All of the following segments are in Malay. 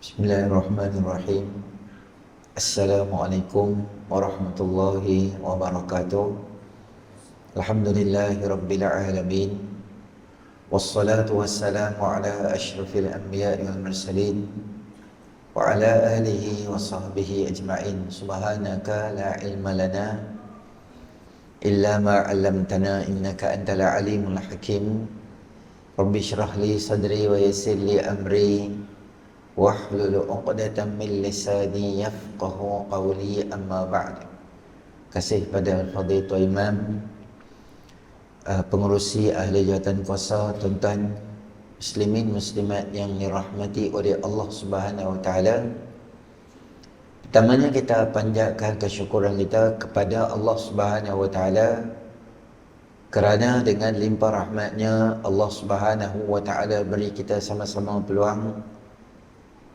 Bismillahirrahmanirrahim. Assalamualaikum warahmatullahi wabarakatuh. Alhamdulillahi rabbil alamin. Wassalatu wassalamu ala asyrafil anbiya'i wal mursalin wa ala alihi wa sahbihi ajma'in. Subhanaka la ilma lana illa ma 'allamtana innaka antal alimul hakim. Rabbi shrah li sadri wa yassir li amri wahlul 'uqdatam min lisani yafqahu qawli, amma ba'd. Kasih pada Fadilatul Imam, pengurusi ahli jawatan kuasa, tuan-tuan muslimin muslimat yang dirahmati oleh Allah Subhanahu wa taala. Pertamanya kita panjatkan kesyukuran kita kepada Allah Subhanahu wa taala kerana dengan limpah rahmatnya Allah Subhanahu wa taala beri kita sama-sama peluang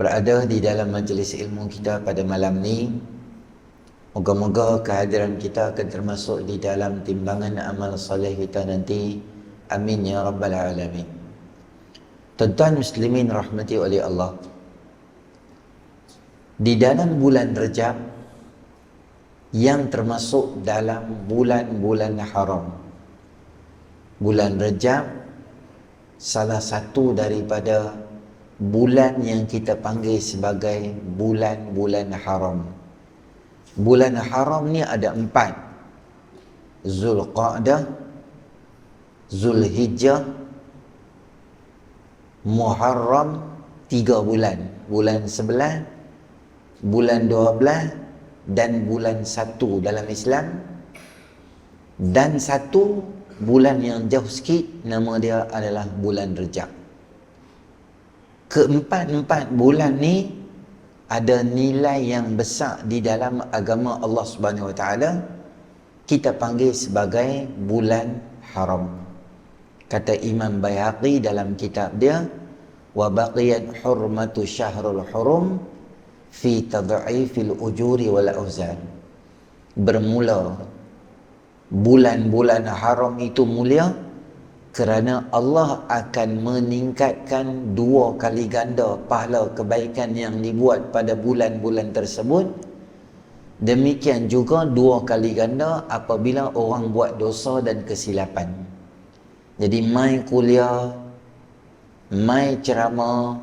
berada di dalam majlis ilmu kita pada malam ni. Moga-moga kehadiran kita akan termasuk di dalam timbangan amal soleh kita nanti. Amin ya rabbal alamin. Tuan-tuan muslimin rahmati oleh Allah, di dalam bulan Rajab yang termasuk dalam bulan-bulan haram, bulan Rajab salah satu daripada bulan yang kita panggil sebagai bulan-bulan haram. Bulan haram ni ada 4: Zulqa'dah, Zulhijjah, Muharram, 3 bulan. Bulan 11, bulan 12 dan bulan 1 dalam Islam. Dan satu bulan yang jauh sikit, nama dia adalah bulan Rajab. Keempat-empat bulan ni ada nilai yang besar di dalam agama Allah Subhanahu wa taala. Kita panggil sebagai bulan haram. Kata Imam Baihaqi dalam kitab dia, wa baqiyat hurmatu syahrul hurum fi tad'ifil ujuri wal auzan. Bermula bulan-bulan haram itu mulia kerana Allah akan meningkatkan 2 kali ganda pahala kebaikan yang dibuat pada bulan-bulan tersebut. Demikian juga 2 kali ganda apabila orang buat dosa dan kesilapan. Jadi mai kuliah, mai ceramah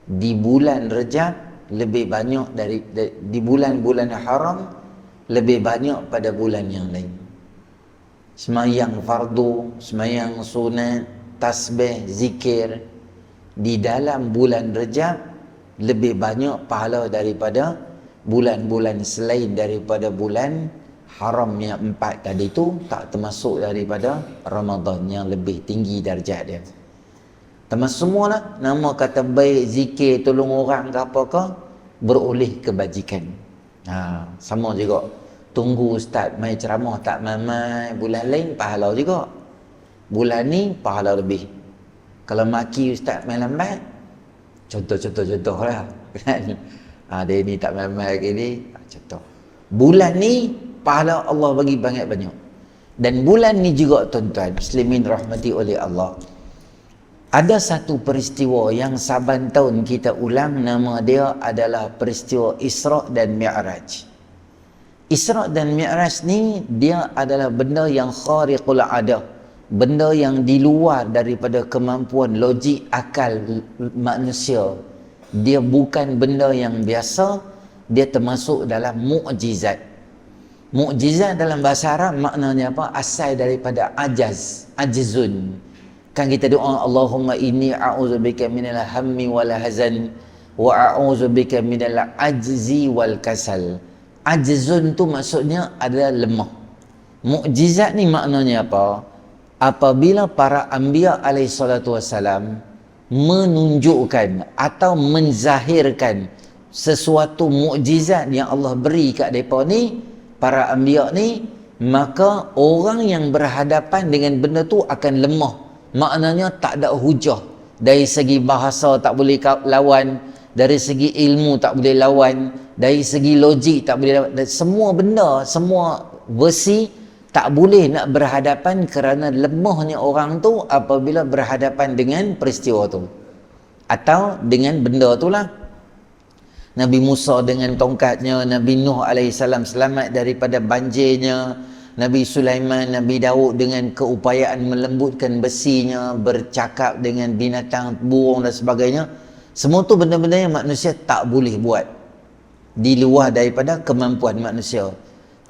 di bulan Rajab lebih banyak di bulan-bulan haram lebih banyak pada bulan yang lain. Semayang fardu, semayang sunat, tasbih, zikir di dalam bulan Rajab lebih banyak pahala daripada bulan-bulan selain daripada bulan haram yang 4 tadi tu, tak termasuk daripada Ramadan yang lebih tinggi darjat dia. Termasuk semualah nama kata baik, zikir, tolong orang ke apakah, beroleh kebajikan. Sama juga. Tunggu ustaz mai ceramah tak mai, bulan lain pahala juga. Bulan ni pahala lebih. Kalau maki ustaz mai lambat, contoh lah kan. Dia ni tak mai gini, contoh. Bulan ni pahala Allah bagi banyak-banyak. Dan bulan ni juga tuan-tuan muslimin rahmati oleh Allah, ada satu peristiwa yang saban tahun kita ulang, nama dia adalah peristiwa Isra' dan Mi'raj. Isra' dan Mi'raj ni dia adalah benda yang khariqul adah, benda yang di luar daripada kemampuan logik akal manusia. Dia bukan benda yang biasa, dia termasuk dalam mukjizat. Mukjizat dalam bahasa Arab maknanya apa? Asal daripada ajzun. Kan kita doa, Allahumma inni a'udzubika minal hammi wal hazan wa a'udzubika minal ajzi wal kasal. Ajzun tu maksudnya adalah lemah. Mukjizat ni maknanya apa? Apabila para anbiya alaihi salatu wassalam menunjukkan atau menzahirkan sesuatu mukjizat yang Allah beri kat mereka ni, para anbiya ni, maka orang yang berhadapan dengan benda tu akan lemah. Maknanya tak ada hujah. Dari segi bahasa tak boleh lawan, dari segi ilmu tak boleh lawan, dari segi logik tak boleh lawan. Semua benda, semua versi tak boleh nak berhadapan kerana lemahnya orang tu apabila berhadapan dengan peristiwa tu atau dengan benda tu lah. Nabi Musa dengan tongkatnya, Nabi Nuh alaihissalam selamat daripada banjirnya, Nabi Sulaiman, Nabi Daud dengan keupayaan melembutkan besinya, bercakap dengan binatang, burung dan sebagainya. Semua tu benda-benda yang manusia tak boleh buat, di luar daripada kemampuan manusia.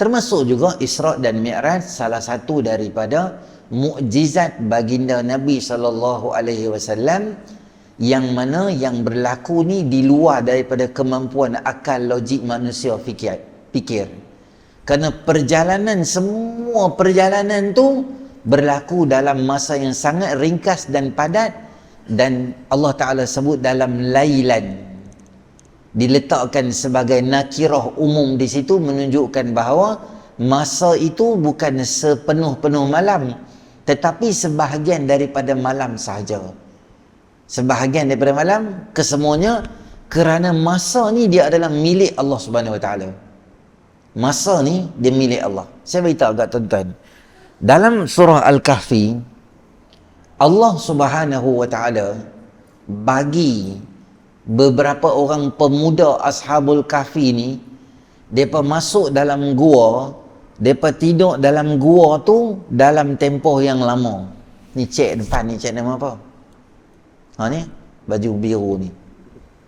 Termasuk juga Isra' dan Mi'raj, salah satu daripada mukjizat baginda Nabi SAW, yang mana yang berlaku ni di luar daripada kemampuan akal logik manusia fikir. Kerana semua perjalanan tu berlaku dalam masa yang sangat ringkas dan padat, dan Allah Ta'ala sebut dalam lailan, diletakkan sebagai nakirah umum di situ, menunjukkan bahawa masa itu bukan sepenuh-penuh malam, tetapi sebahagian daripada malam sahaja. Sebahagian daripada malam, kesemuanya, kerana masa ni dia adalah milik Allah Subhanahu Wa Taala. Masa ni dia milik Allah. Saya beritahu kat tuan-tuan, dalam surah Al-Kahfi, Allah Subhanahu Wa Taala bagi beberapa orang pemuda Ashabul Kahfi ni, mereka masuk dalam gua, mereka tidur dalam gua tu dalam tempoh yang lama. Ni cek depan ni, cek nama apa? Ni baju biru ni,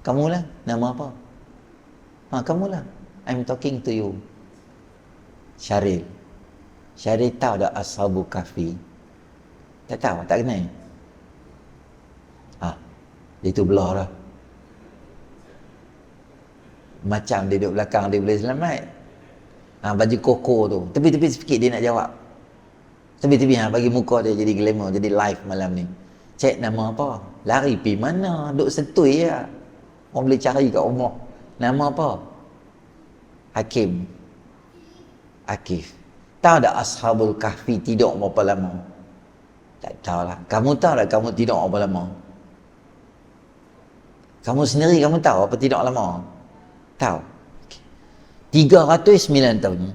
kamulah, nama apa? Kamulah, I'm talking to you. Syaril tahu tak Ashabul Kahfi? Tak tahu, tak kenal. Dia tu belah lah, macam dia duduk belakang dia boleh selamat. Baju koko tu, tepi-tepi sikit dia nak jawab, tepi-tepi bagi muka dia jadi glamour, jadi live malam ni. Cek nama apa? Lari pi mana? Duk setui ya. Orang boleh cari kat rumah. Nama apa? Hakim. Akif. Tahu tak Ashabul Kahfi tidur berapa lama? Tak tahulah. Kamu tahu tak kamu tidur berapa lama? Kamu sendiri kamu tahu apa tidur lama? Tahu. 309 tahun.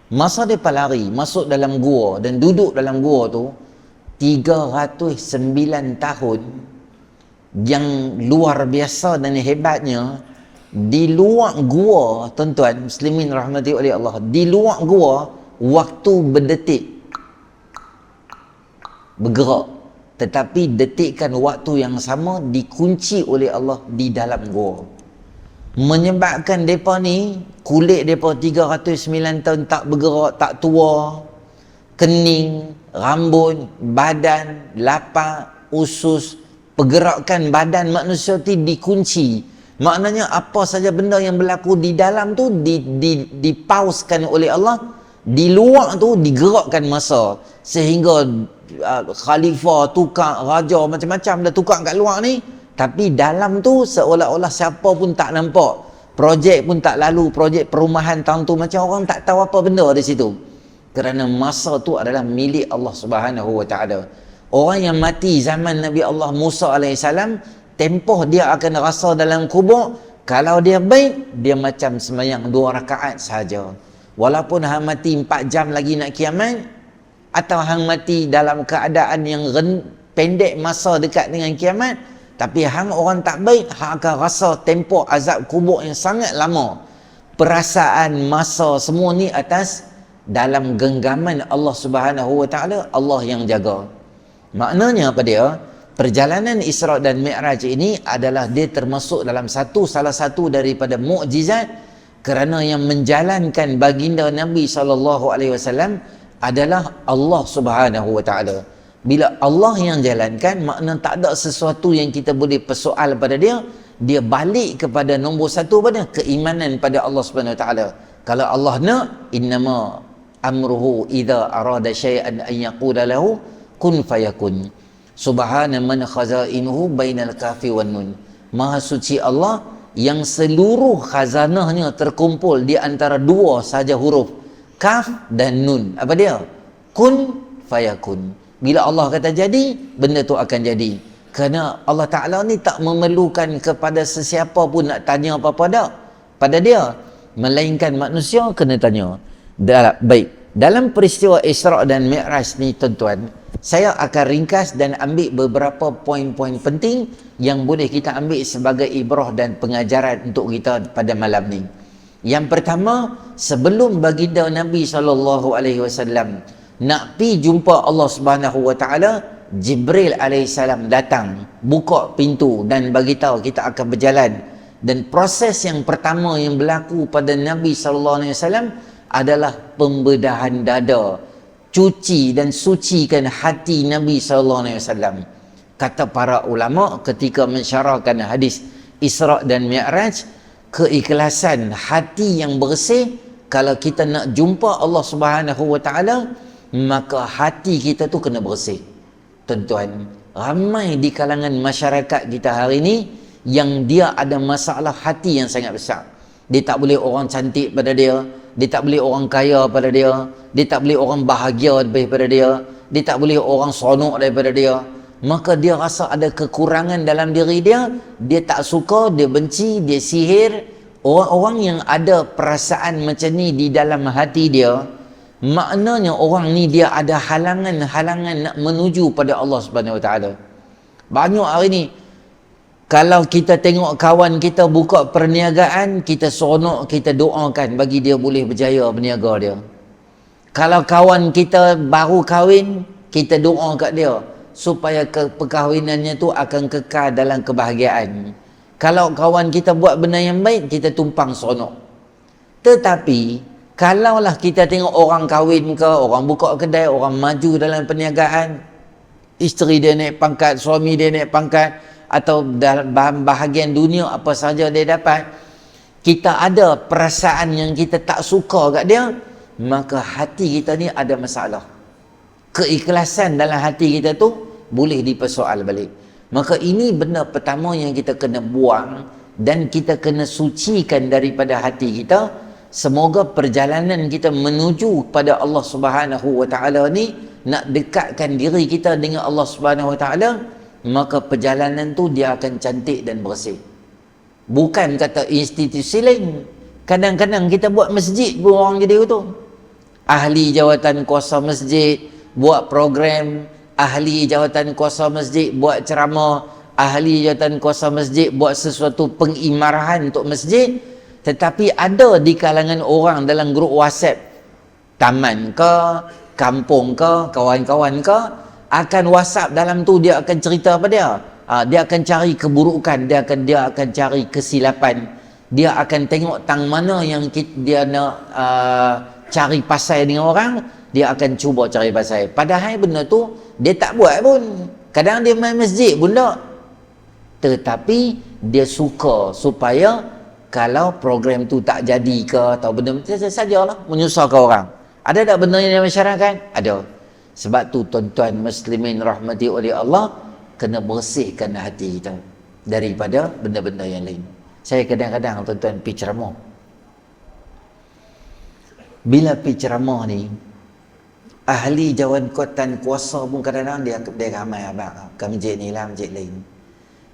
Masa dia lari masuk dalam gua dan duduk dalam gua tu 309 tahun, yang luar biasa dan hebatnya. Di luar gua, tuan-tuan muslimin rahmati oleh Allah, di luar gua waktu berdetik, bergerak, tetapi detikkan waktu yang sama dikunci oleh Allah di dalam gua, menyebabkan mereka ni kulit mereka 309 tahun tak bergerak, tak tua, kening, rambut, badan, lapak, usus, pergerakan badan manusia tu dikunci. Maknanya apa saja benda yang berlaku di dalam tu dipauskan oleh Allah, di luar tu digerakkan masa, sehingga khalifah, tukar, raja, macam-macam dah tukar kat luar ni, tapi dalam tu seolah-olah siapa pun tak nampak, projek pun tak lalu, projek perumahan tahun tu macam orang tak tahu apa benda di situ. Kerana masa tu adalah milik Allah Subhanahu Wa Taala. Orang yang mati zaman Nabi Allah Musa alaihissalam, tempoh dia akan rasa dalam kubur, kalau dia baik, dia macam sembahyang 2 rakaat sahaja. Walaupun hang mati 4 jam lagi nak kiamat, atau hang mati dalam keadaan yang pendek masa dekat dengan kiamat, tapi hang orang tak baik, hang akan rasa tempoh azab kubur yang sangat lama. Perasaan, masa, semua ni atas dalam genggaman Allah Subhanahu Wa Taala, Allah yang jaga. Maknanya apa dia? Perjalanan Isra' dan Mi'raj ini adalah dia termasuk dalam salah satu daripada mukjizat, kerana yang menjalankan baginda Nabi SAW adalah Allah Subhanahu Wa Taala. Bila Allah yang jalankan, makna tak ada sesuatu yang kita boleh persoal pada dia. Dia balik kepada nombor satu pada keimanan pada Allah Subhanahu Wa Taala. Kalau Allah nak, innama amruhu idza arada syai'an an yaqula lahu kun fayakun. Subhana man khazainuhu bainal kafi wan nun. Maha suci Allah yang seluruh khazanahnya terkumpul di antara 2 saja huruf, kaf dan nun. Apa dia? Kun fayakun. Bila Allah kata jadi, benda tu akan jadi. Kerana Allah Ta'ala ni tak memerlukan kepada sesiapa pun nak tanya apa-apa dah pada dia, melainkan manusia kena tanya. Baik, dalam peristiwa Isra' dan Mi'raj ni tuan-tuan, Saya akan ringkas dan ambil beberapa poin-poin penting yang boleh kita ambil sebagai ibrah dan pengajaran untuk kita pada malam ni. Yang pertama, sebelum baginda Nabi SAW nak pi jumpa Allah Subhanahu Wa Taala, Jibril alaihissalam datang, buka pintu dan bagi tahu kita akan berjalan. Dan proses yang pertama yang berlaku pada Nabi SAW adalah pembedahan dada, cuci dan sucikan hati Nabi SAW. Kata para ulama ketika mensyarahkan hadis Isra' dan Mi'raj, keikhlasan hati yang bersih, kalau kita nak jumpa Allah Subhanahu Wa Taala, maka hati kita tu kena bersih. Tuan-tuan, ramai di kalangan masyarakat kita hari ni yang dia ada masalah hati yang sangat besar. Dia tak boleh orang cantik pada dia, dia tak boleh orang kaya pada dia, dia tak boleh orang bahagia daripada dia tak boleh orang seronok daripada dia. Maka dia rasa ada kekurangan dalam diri dia, dia tak suka, dia benci, dia sihir. Orang-orang yang ada perasaan macam ni di dalam hati dia, maknanya orang ni dia ada halangan-halangan nak menuju pada Allah Subhanahu Wa Taala. Banyak hari ni kalau kita tengok kawan kita buka perniagaan, kita seronok, kita doakan bagi dia boleh berjaya berniaga dia. Kalau kawan kita baru kahwin, kita doa kat dia supaya perkahwinannya tu akan kekal dalam kebahagiaan. Kalau kawan kita buat benda yang baik, kita tumpang seronok. Tetapi kalaulah kita tengok orang kahwin ke, orang buka kedai, orang maju dalam perniagaan, isteri dia naik pangkat, suami dia naik pangkat, atau dalam bahagian dunia apa saja dia dapat, kita ada perasaan yang kita tak suka kat dia, maka hati kita ni ada masalah. Keikhlasan dalam hati kita tu boleh dipersoal balik. Maka ini benda pertama yang kita kena buang dan kita kena sucikan daripada hati kita. Semoga perjalanan kita menuju pada Allah Subhanahu Wa Taala ni, nak dekatkan diri kita dengan Allah Subhanahu Wa Taala, maka perjalanan tu dia akan cantik dan bersih. Bukan kata institusi lain. Kadang-kadang kita buat masjid pun orang jadi tu. Ahli jawatan kuasa masjid buat program, ahli jawatan kuasa masjid buat ceramah, ahli jawatan kuasa masjid buat sesuatu pengimarahan untuk masjid. Tetapi ada di kalangan orang dalam grup WhatsApp, taman ke, kampung ke, kawan-kawan ke, akan WhatsApp dalam tu dia akan cerita apa dia? Dia akan cari keburukan, dia akan cari kesilapan. Dia akan tengok tang mana yang dia nak cari pasal dengan orang, dia akan cuba cari pasal. Padahal benda tu dia tak buat pun. Kadang dia main masjid pun tak. Tetapi dia suka supaya kalau program tu tak jadi ke atau benda sajalah menyusahkan orang. Ada tak benda yang masyarakat? Ada. Sebab tu tuan-tuan muslimin rahmati oleh Allah, kena bersihkan hati kita daripada benda-benda yang lain. Saya kadang-kadang tuan-tuan pergi ceramah. Bila pergi ceramah ni, ahli jawatan kuasa pun kadang-kadang dia ramai abang ke masjid ni lah, masjid lain.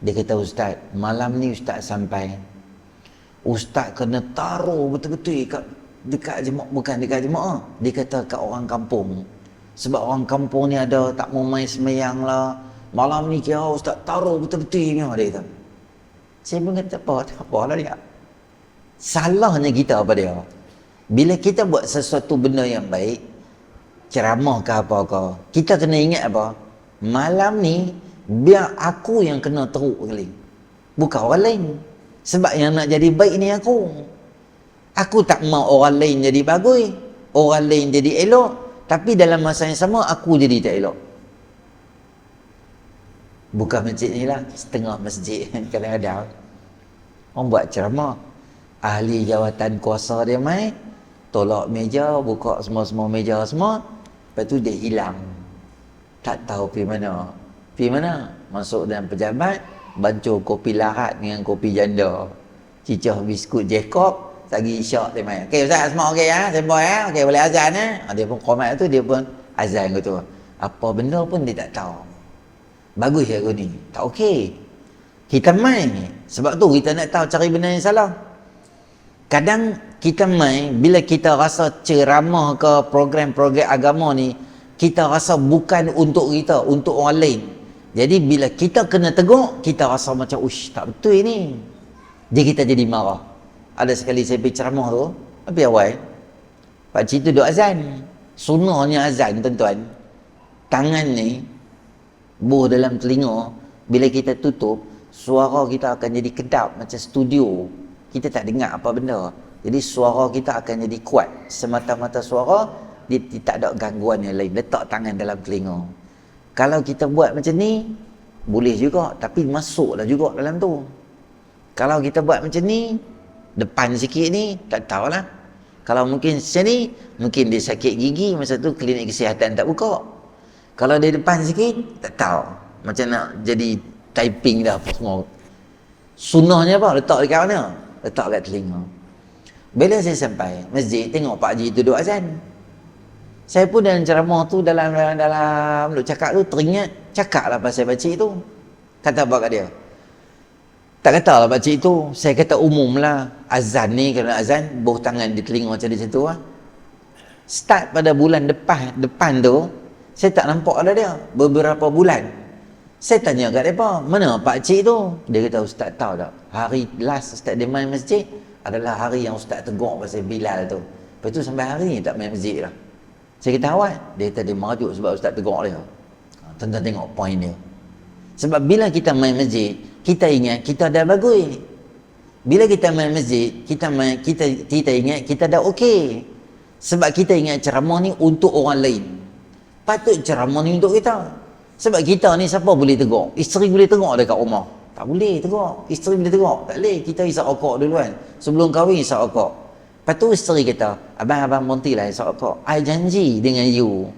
Dia kata, ustaz, malam ni ustaz sampai, ustaz kena taruh betul-betul dekat jemaah, bukan dekat jemaah, dia kata kat orang kampung. Sebab orang kampung ni ada tak mau main semayang lah, malam ni kira ustaz taruh betul-betul ni, dia kata. Saya pun kata tak apa lah dia. Salahnya kita apa dia, bila kita buat sesuatu benda yang baik, ceramah ke apa ke, kita kena ingat apa, malam ni biar aku yang kena teruk kali, bukan orang lain. Sebab yang nak jadi baik ni aku tak mau orang lain jadi bagus, orang lain jadi elok, tapi dalam masa yang sama aku jadi tak elok. Bukan masjid ni lah, setengah masjid kadang-kadang orang buat ceramah, ahli jawatan kuasa dia main, tolak meja, buka semua-semua meja semua, lepas tu dia hilang, tak tahu pergi mana, masuk dalam pejabat, bancur kopi lahat dengan kopi janda, cicah biskut Jacob, lagi isyak dia main. Okey ustaz, semua okey ya, sembah ya, okey boleh azan ya. Dia pun qomat tu, dia pun azan gitu. Apa benda pun dia tak tahu. Bagus aku ni, tak okey. Kita main ni, sebab tu kita nak tahu cari benda yang salah. Kadang kita main, bila kita rasa ceramah ke program-program agama ni kita rasa bukan untuk kita, untuk orang lain. Jadi bila kita kena tegur, kita rasa macam uish, tak betul ni. Jadi kita jadi marah. Ada sekali saya pergi ceramah tu, tapi awal pakcik tu duk azan. Sunnahnya azan, tuan-tuan, tangan ni buh dalam telinga, bila kita tutup, suara kita akan jadi kedap macam studio. Kita tak dengar apa benda. Jadi suara kita akan jadi kuat. Semata-mata suara, dia tak ada gangguan yang lain. Letak tangan dalam telinga. Kalau kita buat macam ni, boleh juga, tapi masuklah juga dalam tu. Kalau kita buat macam ni, depan sikit ni, tak tahulah. Kalau mungkin macam ni, mungkin dia sakit gigi, masa tu klinik kesihatan tak buka. Kalau dia depan sikit, tak tahu. Macam nak jadi typing dah apa semua. Sunnahnya apa? Letak dekat mana? Letak kat telinga. Bila saya sampai masjid, tengok Pak Haji tu duduk azan. Saya pun dalam ceramah tu, dalam duk cakap tu, teringat cakap lah pasal pakcik tu. Kata apa kat dia? Tak kata lah pakcik tu. Saya kata umum lah. Azan ni, kalau azan, buh tangan di telinga macam tu lah. Start pada bulan depan tu, saya tak nampak ada dia. Beberapa bulan. Saya tanya kat mereka, mana pakcik tu? Dia kata, Ustaz tahu tak? Hari last Ustaz dia main masjid adalah hari yang Ustaz tegur pasal Bilal tu. Lepas tu sampai hari ni tak main masjid lah. Saya kata awal, dia kata dia merajuk sebab Ustaz tegur dia. Tuan-tuan tengok poin dia. Sebab bila kita main masjid, kita ingat kita dah bagus. Bila kita main masjid, kita ingat kita dah okey. Sebab kita ingat ceramah ni untuk orang lain. Patut ceramah ni untuk kita. Sebab kita ni siapa boleh tegur? Isteri boleh tegur dekat rumah? Tak boleh tegur. Isteri boleh tegur? Tak boleh. Kita isap rokok dulu kan. Sebelum kahwin isap rokok. Lepas tu isteri kata, abang berhentilah isap rokok. I janji dengan you,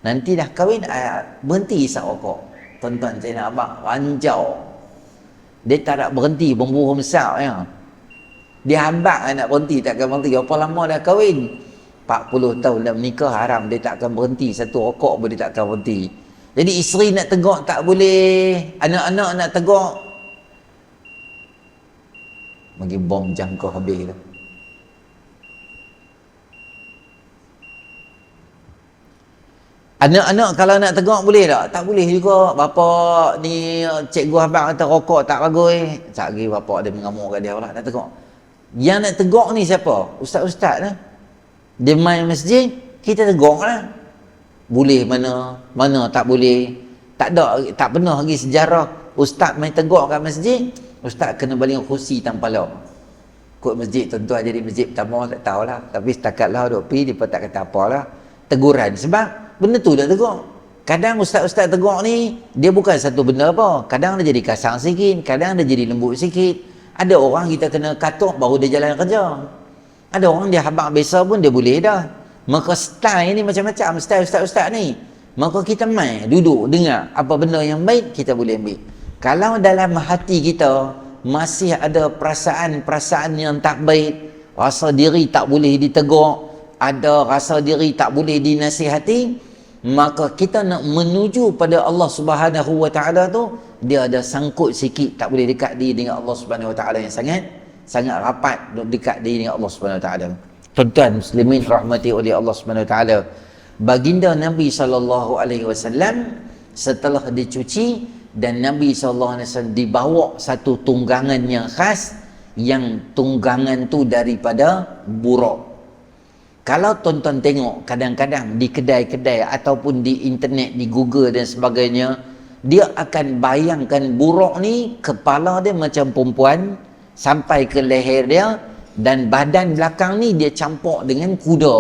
nanti dah kahwin, I berhenti isap rokok. Tuan-tuan, saya nak abang ranjau. Dia tak nak berhenti, pemburuh besar ya. Dia habak nak berhenti, takkan berhenti. Apa lama dah kahwin? 40 tahun dah menikah, haram. Dia takkan berhenti. Satu rokok pun dia takkan berhenti. Jadi isteri nak tegur tak boleh. Anak-anak nak tegur. Bagi bom jangkau habis lah. Anak-anak kalau nak tegur boleh tak? Tak boleh juga. Bapa ni, cikgu abang kata rokok tak bagus. Tak lagi bapa dia mengamuk kat dia lah nak tegur. Yang nak tegur ni siapa? Ustaz-ustaz lah. Dia main masjid, kita tegur lah. Boleh mana tak boleh. Tak pernah lagi sejarah ustaz main tegur kat masjid, ustaz kena baling kursi tanpa law. Kot masjid tuan-tuan jadi masjid pertama tak tahulah. Tapi setakat lah duk pergi, dia tak kata apalah. Teguran sebab benda tu dah tegur. Kadang ustaz-ustaz tegur ni, dia bukan satu benda apa. Kadang dia jadi kasar sikit, kadang dia jadi lembut sikit. Ada orang kita kena katuk baru dia jalan kerja. Ada orang dia habaq biasa pun dia boleh dah. Maka style ni macam-macam, style ustaz-ustaz ni. Maka kita main, duduk, dengar apa benda yang baik, kita boleh ambil. Kalau dalam hati kita masih ada perasaan-perasaan yang tak baik, rasa diri tak boleh ditegur, ada rasa diri tak boleh dinasihati, maka kita nak menuju pada Allah Subhanahu wa taala tu, dia ada sangkut sikit, tak boleh dekat diri dengan Allah Subhanahu wa taala yang sangat rapat dekat diri dengan Allah Subhanahu wa taala. Tuan-tuan muslimin rahmati oleh Allah Subhanahu wa taala, baginda Nabi sallallahu alaihi wasallam setelah dicuci dan Nabi sallallahu alaihi wasallam dibawa satu tunggangan yang khas, yang tunggangan tu daripada buruk. Kalau tuan-tuan tengok kadang-kadang di kedai-kedai ataupun di internet, di Google dan sebagainya, dia akan bayangkan buruk ni kepala dia macam perempuan sampai ke leher dia, dan badan belakang ni dia campur dengan kuda,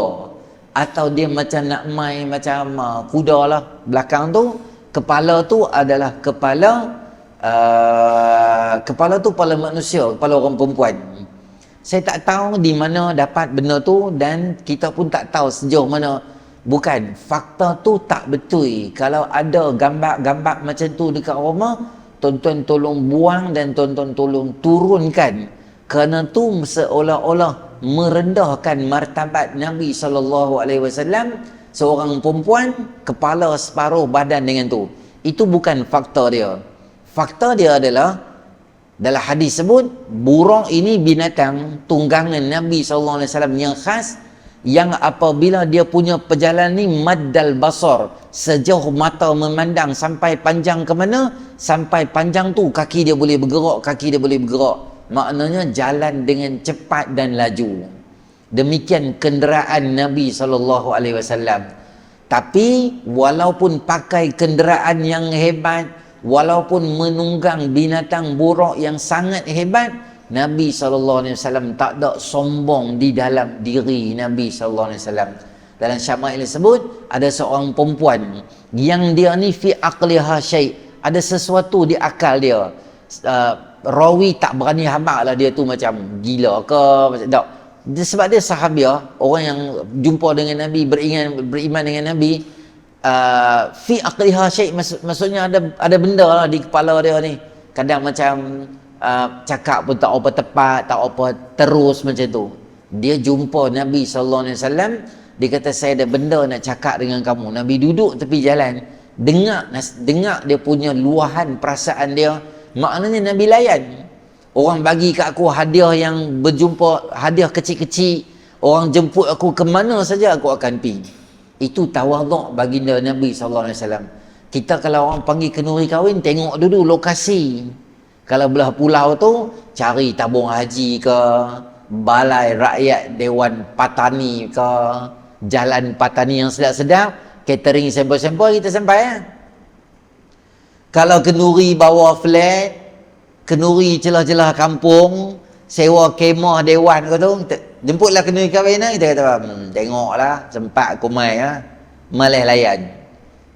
atau dia macam nak main macam kuda lah. Belakang tu, kepala tu adalah kepala tu kepala manusia, kepala orang perempuan. Saya tak tahu di mana dapat benda tu, dan kita pun tak tahu sejauh mana. Bukan, fakta tu tak betul. Kalau ada gambar-gambar macam tu dekat rumah, tuan-tuan tolong buang dan tuan-tuan tolong turunkan. Kerana tu seolah-olah merendahkan martabat Nabi SAW, seorang perempuan, kepala separuh badan dengan tu. Itu bukan fakta dia. Fakta dia adalah, dalam hadis sebut, burung ini binatang tunggangan Nabi SAW yang khas, yang apabila dia punya perjalanan ni maddal basar, sejauh mata memandang sampai panjang ke mana, sampai panjang tu kaki dia boleh bergerak, kaki dia boleh bergerak. Maknanya jalan dengan cepat dan laju. Demikian kenderaan Nabi SAW. Tapi walaupun pakai kenderaan yang hebat, walaupun menunggang binatang buruk yang sangat hebat, Nabi SAW tak ada sombong di dalam diri Nabi SAW. Dalam Syama'il disebut, ada seorang perempuan yang dia ni fi aqliha syai', ada sesuatu di akal dia. Rawi tak berani habaq lah dia tu macam gila ke, macam tak. Sebab dia sahabiah, orang yang jumpa dengan Nabi, beriman dengan Nabi, fi aqliha syai', maksudnya ada benda lah di kepala dia ni. Kadang macam cakap pun tak apa tepat, tak apa terus macam tu. Dia jumpa Nabi SAW, dia kata saya ada benda nak cakap dengan kamu. Nabi duduk tepi jalan, dengar dia punya luahan perasaan dia. Maknanya Nabi layan. Orang bagi kat aku hadiah yang berjumpa, hadiah kecil-kecil, orang jemput aku ke mana saja aku akan pergi. Itu tawaduk baginda Nabi SAW. Kita kalau orang panggil kenduri kahwin, tengok dulu lokasi. Kalau belah pulau tu, cari tabung haji ke, balai rakyat Dewan Patani ke, jalan Patani yang sedap-sedap, catering sempoi-sempoi kita sampai ya. Kalau kenduri bawa flat, kenduri celah-celah kampung, sewa kemah dewan ke tu, jemputlah kenduri kahwin lah, kita kata tengoklah sempat aku mai lah, malah layan.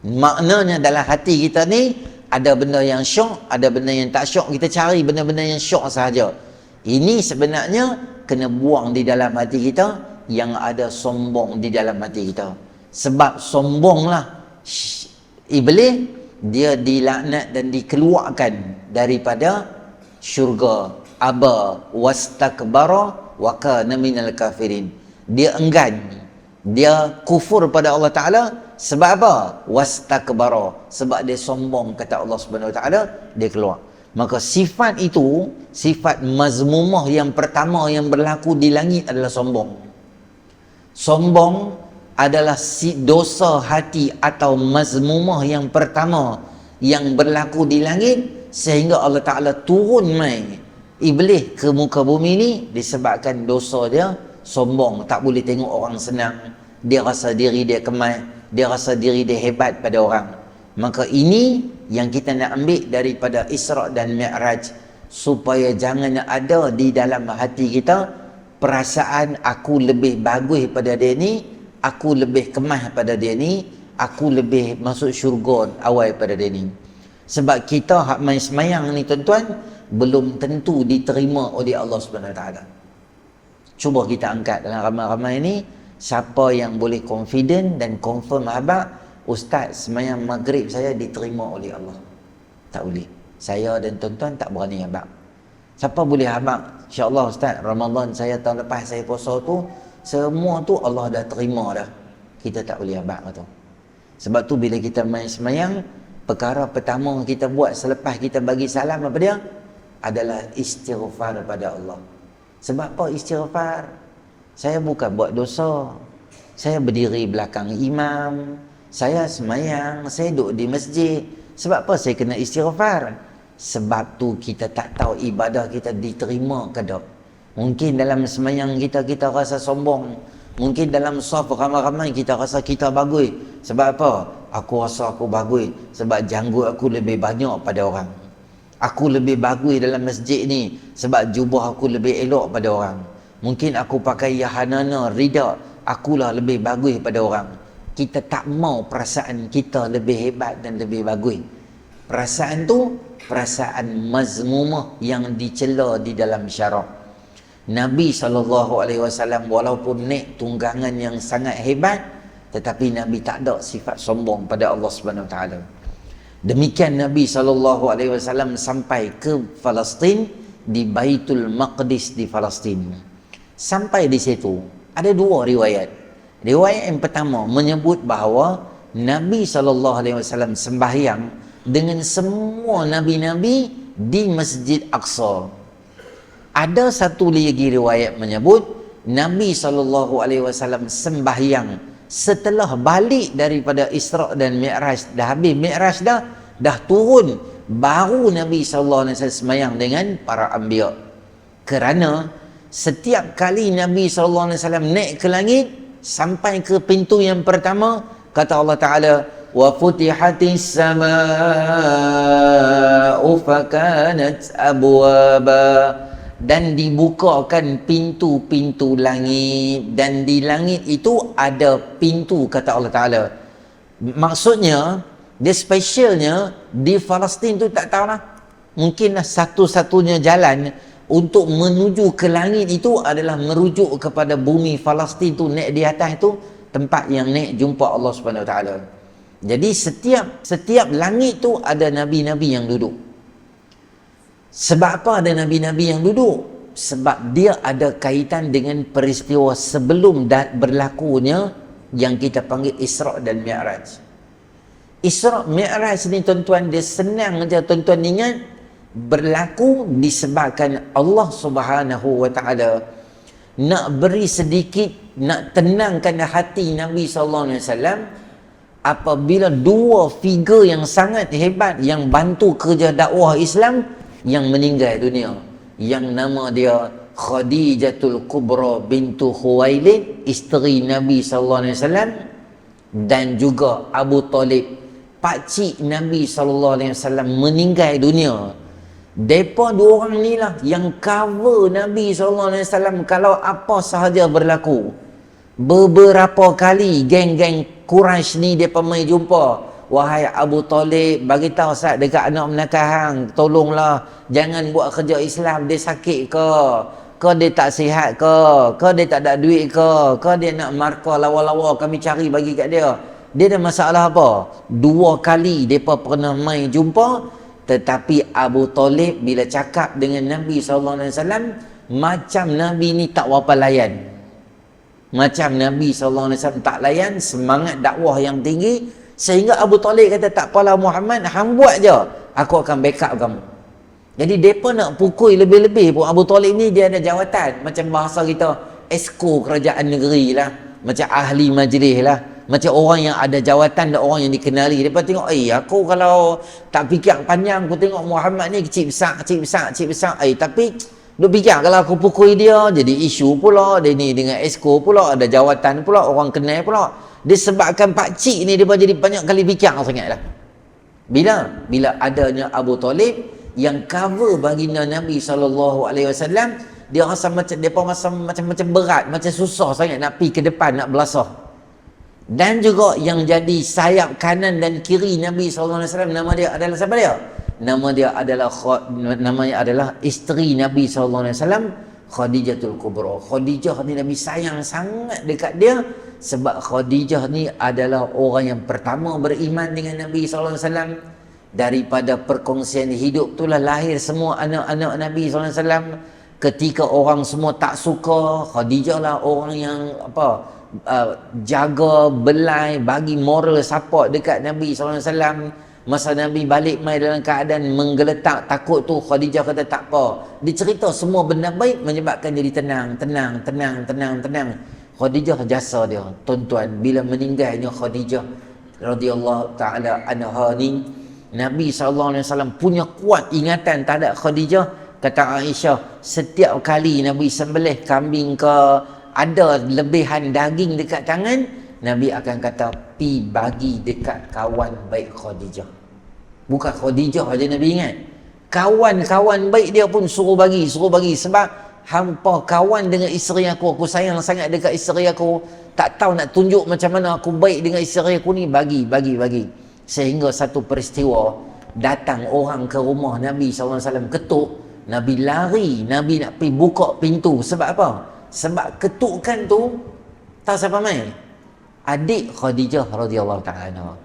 Maknanya dalam hati kita ni ada benda yang syok, ada benda yang tak syok. Kita cari benda-benda yang syok sahaja. Ini sebenarnya kena buang di dalam hati kita, yang ada sombong di dalam hati kita. Sebab sombonglah iblis, dia dilaknat dan dikeluarkan daripada syurga. Aba wastakbara wa kana minal kafirin. Dia enggan, dia kufur pada Allah Ta'ala. Sebab apa? Wastakbara, sebab dia sombong, kata Allah Subhanahu Wa Ta'ala, dia keluar. Maka sifat itu, sifat mazmumah yang pertama yang berlaku di langit adalah sombong. Sombong adalah dosa hati atau mazmumah yang pertama yang berlaku di langit, sehingga Allah Ta'ala turun mai iblis ke muka bumi ni disebabkan dosa dia sombong, tak boleh tengok orang senang, dia rasa diri dia kemas, dia rasa diri dia hebat pada orang. Maka ini yang kita nak ambil daripada Isra' dan Mi'raj, supaya jangan ada di dalam hati kita perasaan aku lebih bagus pada dia ni, aku lebih kemas pada dia ni, aku lebih masuk syurga awal pada dia ni. Sebab kita hak main semayang ni tuan-tuan, belum tentu diterima oleh Allah Subhanahu Wa Ta'ala. Cuba kita angkat dalam ramai-ramai ni, siapa yang boleh confident dan confirm habaq, ustaz semayang maghrib saya diterima oleh Allah? Tak boleh. Saya dan tuan-tuan tak berani habaq. Siapa boleh habaq? InsyaAllah ustaz, Ramadan saya tahun lepas saya puasa tu, semua tu Allah dah terima dah. Kita tak boleh habaq tu. Sebab tu bila kita main semayang, perkara pertama kita buat selepas kita bagi salam apa dia? Adalah istighfar pada Allah. Sebab apa istighfar? Saya bukan buat dosa, saya berdiri belakang imam, saya semayang, saya duduk di masjid. Sebab apa saya kena istighfar? Sebab tu kita tak tahu ibadah kita diterima ke tak. Mungkin dalam semayang kita rasa sombong, mungkin dalam saf ramai-ramai kita rasa kita bagus. Sebab apa? Aku rasa aku bagus sebab janggut aku lebih banyak pada orang. Aku lebih bagus dalam masjid ni sebab jubah aku lebih elok pada orang. Mungkin aku pakai yahanana, rida, akulah lebih bagus pada orang. Kita tak mau perasaan kita lebih hebat dan lebih bagus. Perasaan tu, perasaan mazmumah yang dicela di dalam syarak. Nabi SAW walaupun naik tunggangan yang sangat hebat, tetapi Nabi tak ada sifat sombong pada Allah Subhanahu Wa Taala. Demikian Nabi SAW sampai ke Palestin, di Baitul Maqdis di Palestin. Sampai di situ ada dua riwayat. Riwayat yang pertama menyebut bahawa Nabi SAW sembahyang dengan semua Nabi-Nabi di Masjid Aqsa. Ada satu lagi riwayat menyebut Nabi SAW sembahyang setelah balik daripada Isra' dan Mi'raj. Dah habis Mi'raj dah turun, baru Nabi SAW sembahyang dengan para anbiya. Kerana setiap kali Nabi SAW naik ke langit, sampai ke pintu yang pertama, kata Allah Ta'ala, wa futihatis samaa'u fakanat abwaba, dan dibukakan pintu-pintu langit, dan di langit itu ada pintu, kata Allah Ta'ala. Maksudnya, dia spesialnya di Palestin tu tak tahulah, mungkinlah satu-satunya jalan untuk menuju ke langit itu adalah merujuk kepada bumi Palestin tu, naik di atas itu tempat yang naik jumpa Allah Subhanahu Wa Ta'ala. Jadi setiap langit tu ada nabi-nabi yang duduk. Sebab apa ada nabi-nabi yang duduk? Sebab dia ada kaitan dengan peristiwa sebelum berlakunya yang kita panggil Isra' dan Mi'raj. Isra' Mi'raj ni tuan-tuan, dia senang aja tuan-tuan ingat, berlaku disebabkan Allah Subhanahu Wa Ta'ala nak beri sedikit, nak tenangkan hati Nabi SAW apabila dua figure yang sangat hebat yang bantu kerja dakwah Islam yang meninggal dunia, yang nama dia Khadijatul Kubra bintu Khuwailid, isteri Nabi SAW, dan juga Abu Talib, pakcik Nabi SAW, meninggal dunia. Depa dua orang ni lah yang cover Nabi SAW kalau apa sahaja berlaku. Beberapa kali geng-geng Quraisy ni depa mai jumpa, wahai Abu Talib, bagi tahu Ustaz dekat anak menakah hang, tolonglah jangan buat kerja Islam, dia sakit ke dia tak sihat ke dia tak ada duit ke dia nak markah lawa-lawa, kami cari bagi kat dia ada masalah apa. Dua kali depa pernah mai jumpa, tetapi Abu Talib bila cakap dengan Nabi SAW, macam Nabi ni tak apa layan, macam Nabi SAW tak layan, semangat dakwah yang tinggi, sehingga Abu Talib kata, tak apalah Muhammad, hang buat je, aku akan backup kamu. Jadi mereka nak pukul lebih-lebih pun. Abu Talib ni dia ada jawatan, macam bahasa kita, esko kerajaan negeri lah, macam ahli majlis lah, macam orang yang ada jawatan dan orang yang dikenali. Mereka tengok, aku kalau tak fikir panjang, aku tengok Muhammad ni kecil besar. Tapi duk fikir kalau aku pukul dia, jadi isu pula, dia ni dengan esko pula, ada jawatan pula, orang kenal pula. Disebabkan pakcik ni dia jadi banyak kali fikir sangat lah. Bila adanya Abu Talib yang cover baginda Nabi SAW, dia rasa macam depa macam berat, macam susah sangat nak pergi ke depan, nak belasah. Dan juga yang jadi sayap kanan dan kiri Nabi SAW, nama dia adalah siapa dia? Namanya adalah isteri Nabi SAW, Khadijatul Kubra. Khadijah ni Nabi sayang sangat dekat dia, sebab Khadijah ni adalah orang yang pertama beriman dengan Nabi SAW. Daripada perkongsian hidup itulah lahir semua anak-anak Nabi SAW. Ketika orang semua tak suka, Khadijah lah orang yang jaga, belai, bagi moral support dekat Nabi SAW. Masa Nabi balik mai dalam keadaan menggeletak, takut tu, Khadijah kata tak apa. Dia cerita semua benda baik menyebabkan jadi tenang. Khadijah jasa dia. Tuan-tuan, bila meninggalnya Khadijah radhiyallahu ta'ala anha ni, Nabi SAW punya kuat ingatan terhadap Khadijah. Kata Aisyah, setiap kali Nabi sembelih kambing ke, ada lebihan daging dekat tangan, Nabi akan kata, pi bagi dekat kawan baik Khadijah. Bukan Khadijah aja Nabi ingat, kawan-kawan baik dia pun suruh bagi. Sebab hampa kawan dengan isteri aku sayang sangat dekat isteri aku, tak tahu nak tunjuk macam mana aku baik dengan isteri aku ni, bagi. Sehingga satu peristiwa, datang orang ke rumah Nabi SAW, ketuk. Nabi lari, Nabi nak pergi buka pintu. Sebab apa? Sebab ketukan tu, tahu siapa main? Adik Khadijah radhiyallahu ta'ala.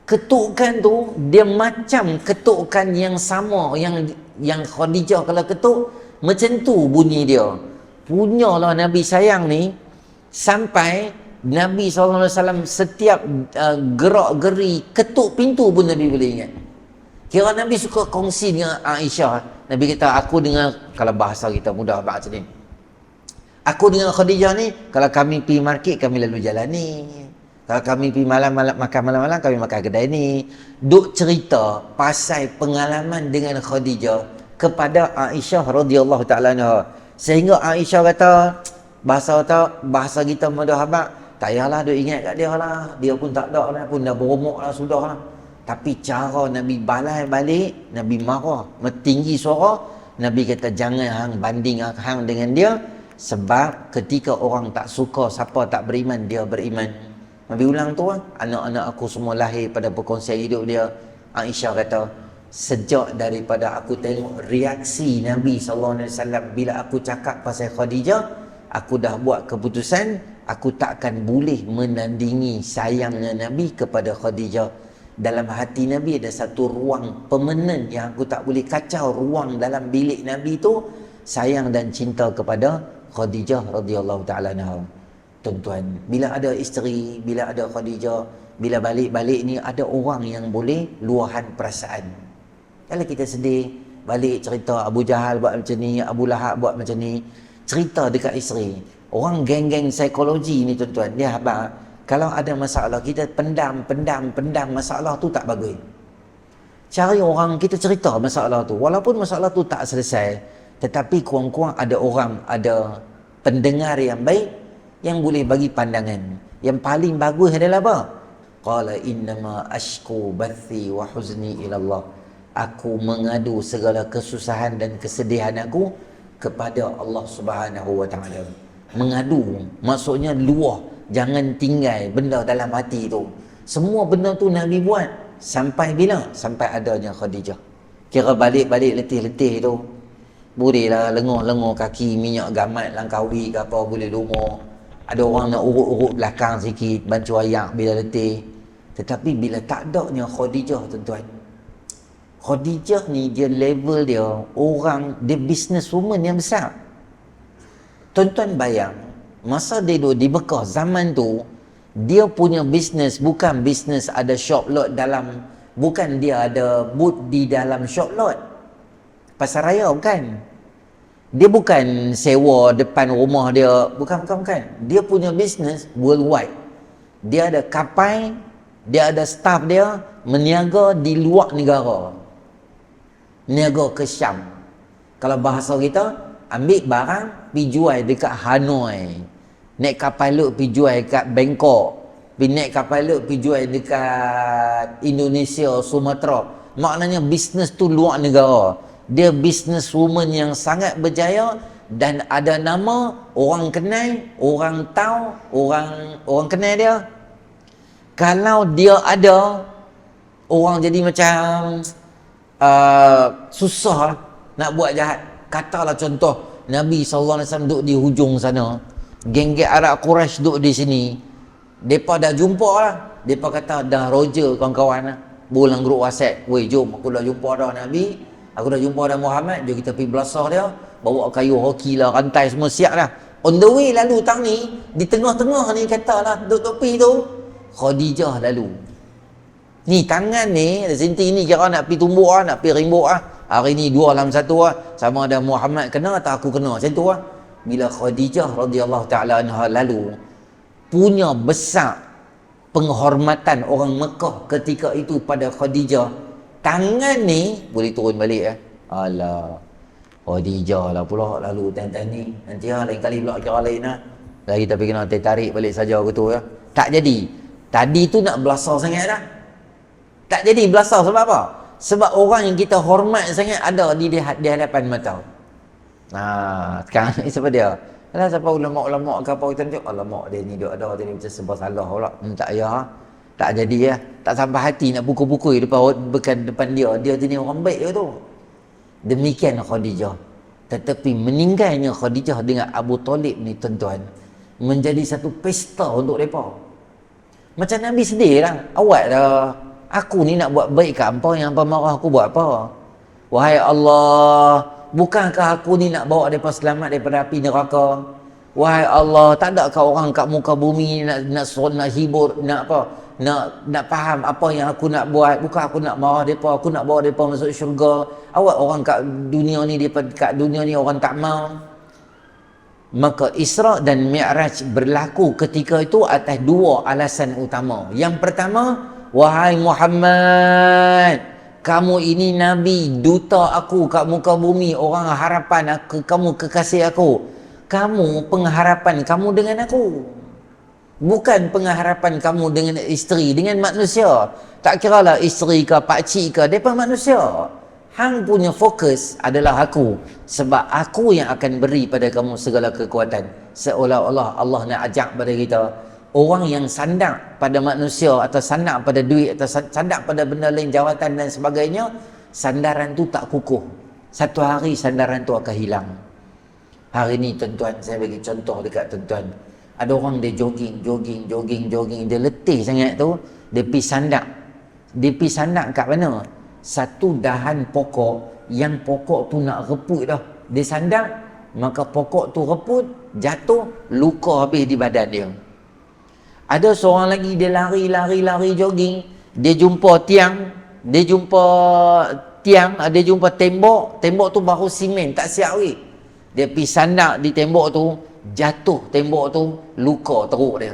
Ketukan tu dia macam ketukan yang sama yang Khadijah kalau ketuk, macam tu bunyi dia. Punyalah Nabi sayang ni, sampai Nabi SAW setiap gerak-geri ketuk pintu pun Nabi boleh ingat. Kira Nabi suka kongsi dengan Aisyah. Nabi kata, aku dengar, kalau bahasa kita mudah macam ni, Aku dengan Khadijah ni, kalau kami pergi market, kami lalu jalan ni. Kalau kami pergi malam-malam, makan malam-malam, kami makan kedai ni. Duk cerita pasal pengalaman dengan Khadijah kepada Aisyah radhiyallahu ta'ala anha. Sehingga Aisyah kata, bahasa kita mudah habaq, tak payahlah duk ingat kat dia lah. Dia pun tak ada lah, pun dah berumur lah, sudah lah. Tapi cara Nabi balas balik, Nabi marah, tinggi suara, Nabi kata jangan hang banding hang dengan dia, sebab ketika orang tak suka siapa tak beriman, dia beriman. Nabi ulang tu lah, anak-anak aku semua lahir pada perkongsian hidup dia. Aisyah kata, sejak daripada aku tengok reaksi Nabi SAW bila aku cakap pasal Khadijah, aku dah buat keputusan, aku takkan boleh menandingi sayangnya Nabi kepada Khadijah. Dalam hati Nabi ada satu ruang permanen yang aku tak boleh kacau. Ruang dalam bilik Nabi tu sayang dan cinta kepada Khadijah radhiyallahu ta'ala anha. Tuan-tuan, bila ada isteri, bila ada Khadijah, bila balik-balik ni ada orang yang boleh luahan perasaan. Kalau kita sedih, balik cerita Abu Jahal buat macam ni, Abu Lahab buat macam ni, cerita dekat isteri. Orang geng-geng psikologi ni tuan-tuan, dia habaq, kalau ada masalah, kita pendam masalah tu tak bagus. Cari orang, kita cerita masalah tu. Walaupun masalah tu tak selesai, tetapi kurang-kurang ada orang, ada pendengar yang baik, yang boleh bagi pandangan. Yang paling bagus adalah apa? Qala innama ashku bathi wa huzni ila Allah. Aku mengadu segala kesusahan dan kesedihan aku kepada Allah Subhanahu wa ta'ala. Mengadu maksudnya luah, jangan tinggal benda dalam hati tu. Semua benda tu Nabi buat sampai bila? Sampai adanya Khadijah. Kira balik-balik letih-letih tu, bolehlah lengur-lengur kaki, minyak gamat Langkawi ke apa boleh lumur. Ada orang nak urut-urut belakang sikit, bancu ayak bila letih. Tetapi bila tak adanya Khadijah tuan-tuan, Khadijah ni dia level dia orang, dia business woman yang besar. Tuan-tuan bayang, masa dia duduk di Mekah zaman tu, dia punya bisnes bukan bisnes ada shop lot dalam, bukan dia ada booth di dalam shop lot pasar raya, bukan. Dia bukan sewa depan rumah dia, bukan. Dia punya bisnes worldwide. Dia ada kapal, dia ada staff dia meniaga di luar negara, niaga ke Syam. Kalau bahasa kita, ambil barang pergi jual dekat Hanoi, naik kapal laut pergi jual dekat Bangkok, naik kapal laut pergi jual dekat Indonesia, Sumatera. Maknanya bisnes tu luar negara. Dia business woman yang sangat berjaya dan ada nama, orang kenal, orang tahu, orang kenal dia. Kalau dia ada, orang jadi macam susah nak buat jahat. Katalah contoh, Nabi SAW duduk di hujung sana, geng-geng Arab Quraisy duduk di sini, mereka dah jumpa lah. Mereka kata, dah Roger kawan-kawan lah, bulang grup WhatsApp, weh jom aku dah jumpa dah Nabi, aku dah jumpa dah Muhammad, jom kita pergi belasah dia, bawa kayu hoki lah, rantai semua siap dah. On the way lalu tang ni, di tengah-tengah ni katalah duduk tepi tu, Khadijah lalu. Ni tangan ni, senti ni kira nak pergi tumbuk lah, nak pergi rimbuk lah. Hari ni 2 dalam 1 lah. Sama ada Muhammad kena atau aku kena. Macam tu lah. Bila Khadijah radhiyallahu ta'ala anha lalu, punya besar penghormatan orang Mekah ketika itu pada Khadijah. Tangan ni boleh turun balik. Alah, Khadijah lah pula lalu tangan ni. Nanti lah lain kali pula kira lain lah. Lagi tapi kena tarik balik saja gitu ya. Tak jadi. Tadi tu nak belasah sangat dah. Tak jadi belasah sebab apa? Sebab orang yang kita hormat sangat ada di hadapan mata. Sekarang ni siapa dia? Alah, siapa ulama-ulama ke apa kita tengok, alamak dia ni dia ada tadi macam sebab salah pula. Tak payah. Tak jadi ya. Tak sampai hati nak pukul-pukul depan dia. Dia ni orang baik dia tu. Demikian Khadijah. Tetapi meninggalnya Khadijah dengan Abu Talib ni tuan-tuan, menjadi satu pesta untuk mereka. Macam Nabi sedih lah. Awak dah, aku ni nak buat baik ke hampa, yang hampa marah aku buat apa? Wahai Allah, bukankah aku ni nak bawa mereka selamat daripada api neraka? Wahai Allah, tak adakah orang kat muka bumi nak hibur, nak apa? Nak faham apa yang aku nak buat? Bukan aku nak marah mereka, aku nak bawa mereka masuk syurga. Awak orang kat dunia ni, kat dunia ni orang tak mau. Maka Isra' dan Mi'raj berlaku ketika itu atas dua alasan utama. Yang pertama, wahai Muhammad, kamu ini Nabi, duta aku kat muka bumi, orang harapan aku, kamu kekasih aku. Kamu pengharapan kamu dengan aku, bukan pengharapan kamu dengan isteri, dengan manusia. Tak kiralah isteri ke pakcik ke, mereka manusia. Hang punya fokus adalah aku, sebab aku yang akan beri pada kamu segala kekuatan. Seolah-olah Allah nak ajak pada kita, orang yang sandak pada manusia atau sandak pada duit atau sandak pada benda lain, jawatan dan sebagainya, sandaran tu tak kukuh. Satu hari sandaran tu akan hilang. Hari ni tuan-tuan, saya bagi contoh dekat tuan-tuan. Ada orang dia jogging, dia letih sangat tu, dia pergi sandak. Dia pergi sandak kat mana? Satu dahan pokok, yang pokok tu nak reput dah. Dia sandak, maka pokok tu reput, jatuh, luka habis di badan dia. Ada seorang lagi, dia lari jogging, dia jumpa tiang, dia jumpa tembok tu baru simen, tak siap lagi. Dia pergi sandak di tembok tu, jatuh tembok tu, luka teruk dia.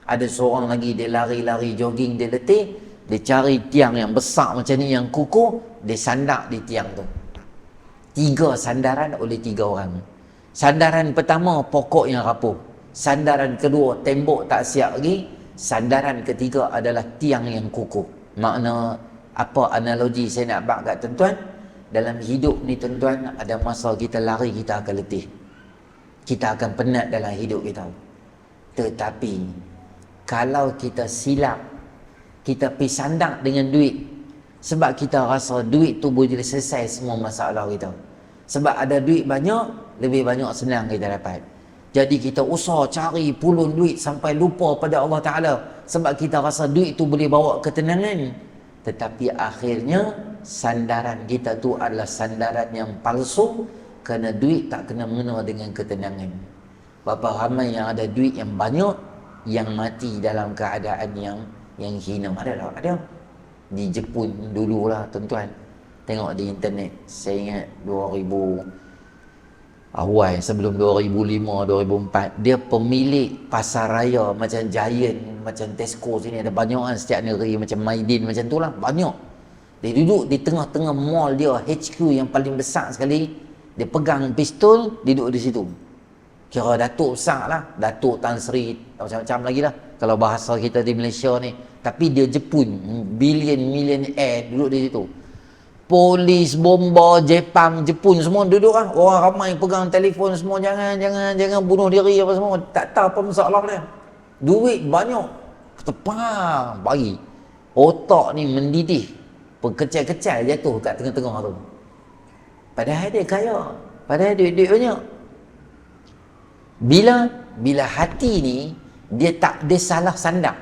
Ada seorang lagi, dia lari jogging, dia letih, dia cari tiang yang besar macam ni, yang kukuh, dia sandak di tiang tu. 3 sandaran oleh 3 orang. Sandaran pertama, pokok yang rapuh. Sandaran kedua, tembok tak siap lagi. Sandaran ketiga adalah tiang yang kukuh. Makna apa analogi saya nak bagi kat tuan-tuan? Dalam hidup ni tuan-tuan, ada masa kita lari, kita akan letih, kita akan penat dalam hidup kita. Tetapi kalau kita silap, kita pergi sandak dengan duit, sebab kita rasa duit tu boleh selesai semua masalah kita. Sebab ada duit banyak, lebih banyak senang kita dapat. Jadi kita usaha cari pulun duit sampai lupa pada Allah Ta'ala, sebab kita rasa duit tu boleh bawa ketenangan. Tetapi akhirnya sandaran kita tu adalah sandaran yang palsu, kerana duit tak kena mengena dengan ketenangan. Berapa ramai yang ada duit yang banyak, yang mati dalam keadaan yang hina. Ada di Jepun dululah tuan-tuan, tengok di internet. Saya ingat 2000 awal, sebelum 2005-2004, dia pemilik pasar raya macam Giant, macam Tesco sini, ada banyak kan setiap negeri, macam Maidin macam tu lah, banyak. Dia duduk di tengah-tengah mall dia, HQ yang paling besar sekali. Dia pegang pistol, duduk di situ. Kira Datuk besar lah, Datuk Tan Sri, macam-macam lagi lah kalau bahasa kita di Malaysia ni. Tapi dia Jepun, millionaire duduk di situ. Polis, bomba, Jepang, Jepun semua duduk lah. Orang ramai pegang telefon semua, jangan bunuh diri apa semua. Tak tahu apa masalah dia. Duit banyak, tepang bagi. Otak ni mendidih, perkecil-kecil jatuh kat tengah-tengah tu. Padahal dia kaya, padahal duit banyak. Bila hati ni dia salah sandak,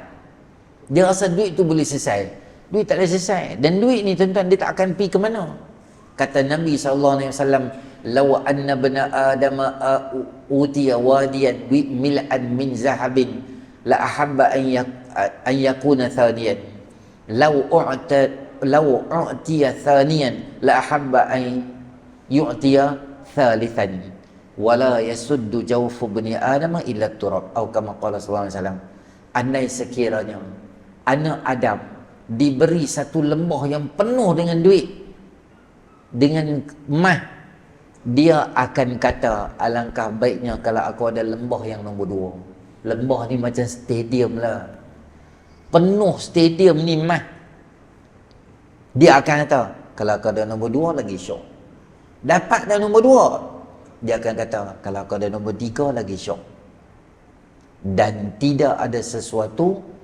dia rasa duit tu boleh selesai. Duit tak boleh selesai. Dan duit ni tuan-tuan, dia tak akan pergi ke mana. Kata Nabi SAW, law anna bana adama utiya wadiyan mil'an min zahabin la ahabba an yakuna thaniyan. Law u'tiya thaniyan la ahabba an yu'tiya thalithan. Wala yasuddu jawfu bani Adam illa turab, atau kama qala sallallahu alaihi wasallam. Andai sekiranya anak Adam diberi satu lembah yang penuh dengan duit, dengan emas, dia akan kata, alangkah baiknya kalau aku ada lembah yang nombor 2. Lembah ni macam stadium lah, penuh stadium ni emas. Dia akan kata, kalau aku ada nombor 2 lagi syok. Dapat dah nombor 2, dia akan kata, kalau kau ada nombor 3 lagi syok. Dan tidak ada sesuatu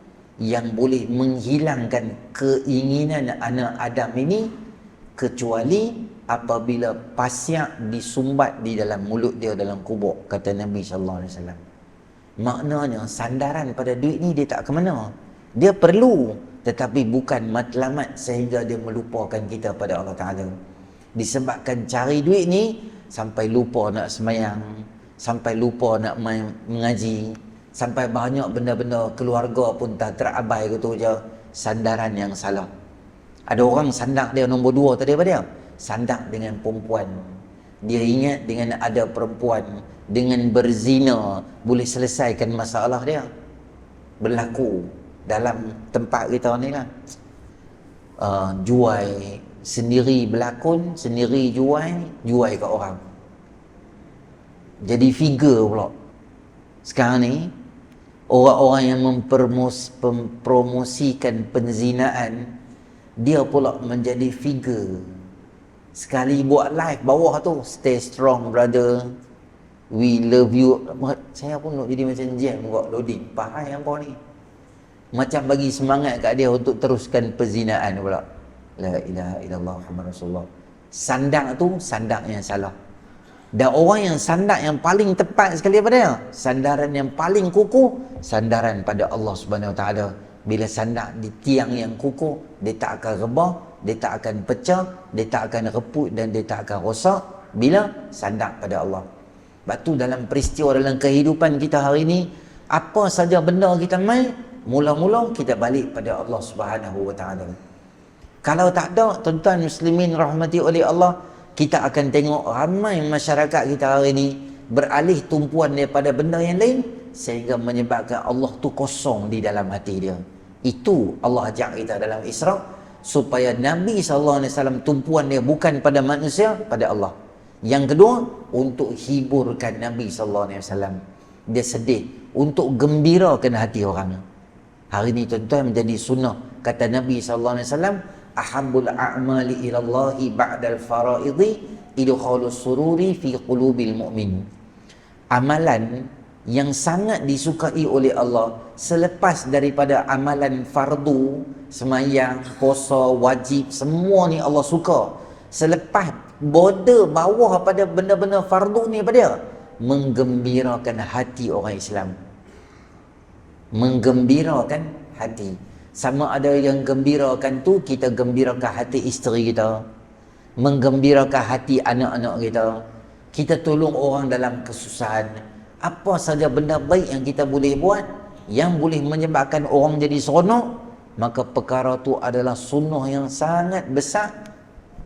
yang boleh menghilangkan keinginan anak Adam ini kecuali apabila pasyak disumbat di dalam mulut dia dalam kubur, kata Nabi SAW. Maknanya sandaran pada duit ni dia tak ke mana. Dia perlu, tetapi bukan matlamat sehingga dia melupakan kita pada Allah Ta'ala. Disebabkan cari duit ni sampai lupa nak semayang, sampai lupa nak mengaji, sampai banyak benda-benda keluarga pun tak terabai gitu je. Sandaran yang salah. Ada orang sandak dia nombor 2 tadi apa dia? Sandak dengan perempuan. Dia ingat dengan ada perempuan, dengan berzina boleh selesaikan masalah dia. Berlaku dalam tempat kita ni lah. Jual sendiri, berlakon sendiri, jual kat orang, jadi figure pula. Sekarang ni orang-orang yang mempromosikan penzinaan, dia pula menjadi figure. Sekali buat live bawah tu, stay strong brother, we love you. Saya pun nak jadi macam jam buat loading. Pahal yang kau ni, macam bagi semangat kat dia untuk teruskan perzinaan pula. La ilaha illallah Muhammad Rasulullah. Sandak tu sandak yang salah. Dan orang yang sandak yang paling tepat sekali pada dia, sandaran yang paling kukuh, sandaran pada Allah Subhanahu Wa Taala. Bila sandak di tiang yang kukuh, dia tak akan rebah, dia tak akan pecah, dia tak akan reput dan dia tak akan rosak bila sandak pada Allah. Sebab tu dalam peristiwa dalam kehidupan kita hari ini, apa saja benda kita main, mula-mula kita balik pada Allah Subhanahu Wa Taala. Kalau tak ada, tuan-tuan muslimin rahmati oleh Allah, kita akan tengok ramai masyarakat kita hari ini beralih tumpuan daripada benda yang lain, sehingga menyebabkan Allah tu kosong di dalam hati dia. Itu Allah ajak kita dalam Isra, supaya Nabi SAW tumpuan dia bukan pada manusia, pada Allah. Yang kedua, untuk hiburkan Nabi SAW. Dia sedih untuk gembirakan hati orang. Hari ini tuan-tuan menjadi sunnah, kata Nabi SAW, ahabbul a'mali ilallahi ba'dal faraidhi idkhalus sururi fi qulubil mu'min. Amalan yang sangat disukai oleh Allah selepas daripada amalan fardu, semayang, puasa, wajib, semua ni Allah suka. Selepas border bawah pada benda-benda fardu ni apa dia? Menggembirakan hati orang Islam. Menggembirakan hati. Sama ada yang gembirakan tu, kita gembirakan hati isteri kita, menggembirakan hati anak-anak kita, kita tolong orang dalam kesusahan. Apa saja benda baik yang kita boleh buat, yang boleh menyebabkan orang jadi seronok, maka perkara tu adalah sunnah yang sangat besar,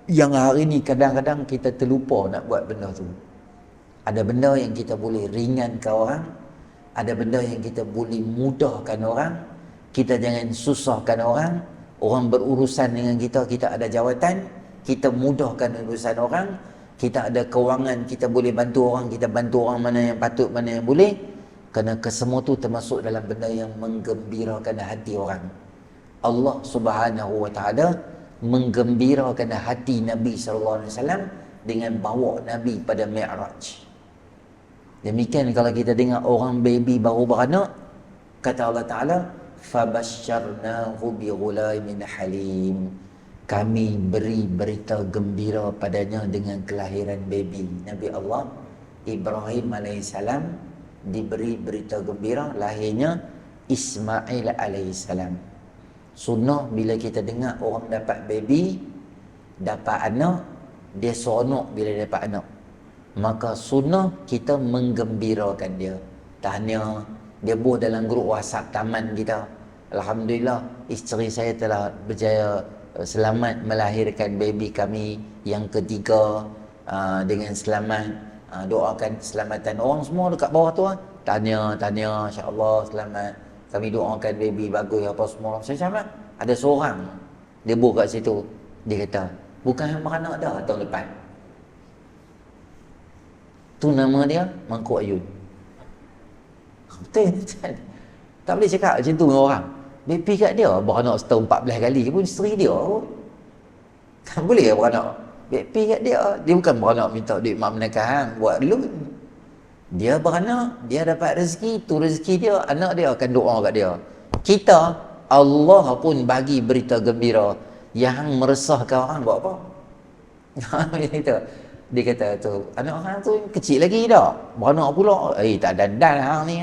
yang hari ni kadang-kadang kita terlupa nak buat benda tu. Ada benda yang kita boleh ringankan orang, ada benda yang kita boleh mudahkan orang. Kita jangan susahkan orang. Orang berurusan dengan kita, kita ada jawatan, kita mudahkan urusan orang. Kita ada kewangan, kita boleh bantu orang, kita bantu orang mana yang patut, mana yang boleh. Kerana kesemua tu termasuk dalam benda yang menggembirakan hati orang. Allah Subhanahu Wa Taala menggembirakan hati Nabi SAW dengan bawa Nabi pada Mi'raj. Demikian kalau kita dengar orang baby baru beranak, kata Allah Ta'ala, فَبَشَّرْنَاهُ بِغُلَامٍ حَلِيمٍ. Kami beri berita gembira padanya dengan kelahiran baby. Nabi Allah Ibrahim AS diberi berita gembira lahirnya Ismail AS. Sunnah bila kita dengar orang dapat baby, dapat anak, dia seronok bila dapat anak, maka sunnah kita menggembirakan dia. Tahniah, dia buat dalam grup WhatsApp taman kita, alhamdulillah isteri saya telah berjaya selamat melahirkan baby kami yang ketiga dengan selamat. Doakan keselamatan orang semua dekat bawah tu. Tahniah, insya-Allah selamat. Kami doakan baby bagus apa semua. Saya cakap ada seorang dia buat kat situ, dia kata bukan yang beranak dah tahun lepas. Tu nama dia Mangkuk Ayun. Betul. Tak boleh cakap macam tu dengan orang. Baby kat dia beranak setahun 14 kali pun isteri dia. Tak boleh beranak. Baby kat dia bukan beranak minta duit mak menekah buat loan. Dia beranak, dia dapat rezeki, tu rezeki dia, anak dia akan doa kat dia. Kita, Allah pun bagi berita gembira. Yang meresahkan orang buat apa? Dia kata tu, anak orang tu kecil lagi dah, beranak pula. Tak dandan hang ni.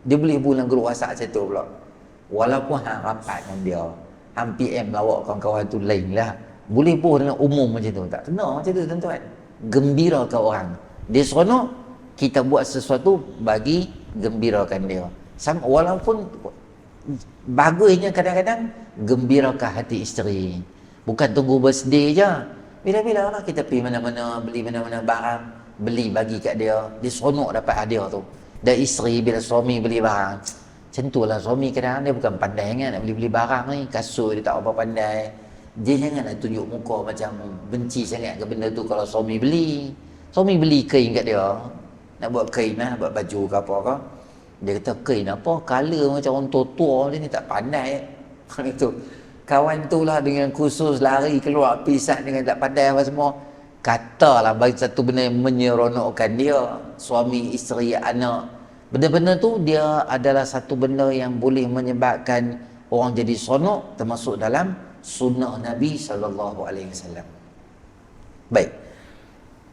Dia boleh bulan grup WhatsApp macam tu pula. Walaupun hang rapat dengan dia, hang PM lawak kawan-kawan tu lain lah. Boleh pun dengan umum macam tu. Tak kena macam tu tuan-tuan. Gembirakan orang. Dia seronok, kita buat sesuatu bagi gembirakan dia. Walaupun bagusnya kadang-kadang gembirakan hati isteri. Bukan tunggu birthday je. Bila-bila lah kita pergi mana-mana, beli mana-mana barang, beli bagi kat dia, dia seronok dapat hadiah tu. Dan isteri bila suami beli barang, macam tu lah suami kadang-kadang dia bukan pandai kan nak beli-beli barang ni, kasut dia tak apa pandai. Dia janganlah tunjuk muka macam benci sangat ke benda tu kalau suami beli. Suami beli kain kat dia, nak buat kain lah, nak buat baju ke apa ke. Dia kata kain apa, colour macam orang tua-tua dia ni tak pandai. Itu kawan tu lah dengan khusus lari keluar pisah dengan tak pandai apa semua. Katalah bagi satu benda yang menyeronokkan dia, suami, isteri, anak. Benda-benda tu dia adalah satu benda yang boleh menyebabkan orang jadi seronok, termasuk dalam sunnah Nabi SAW. Baik.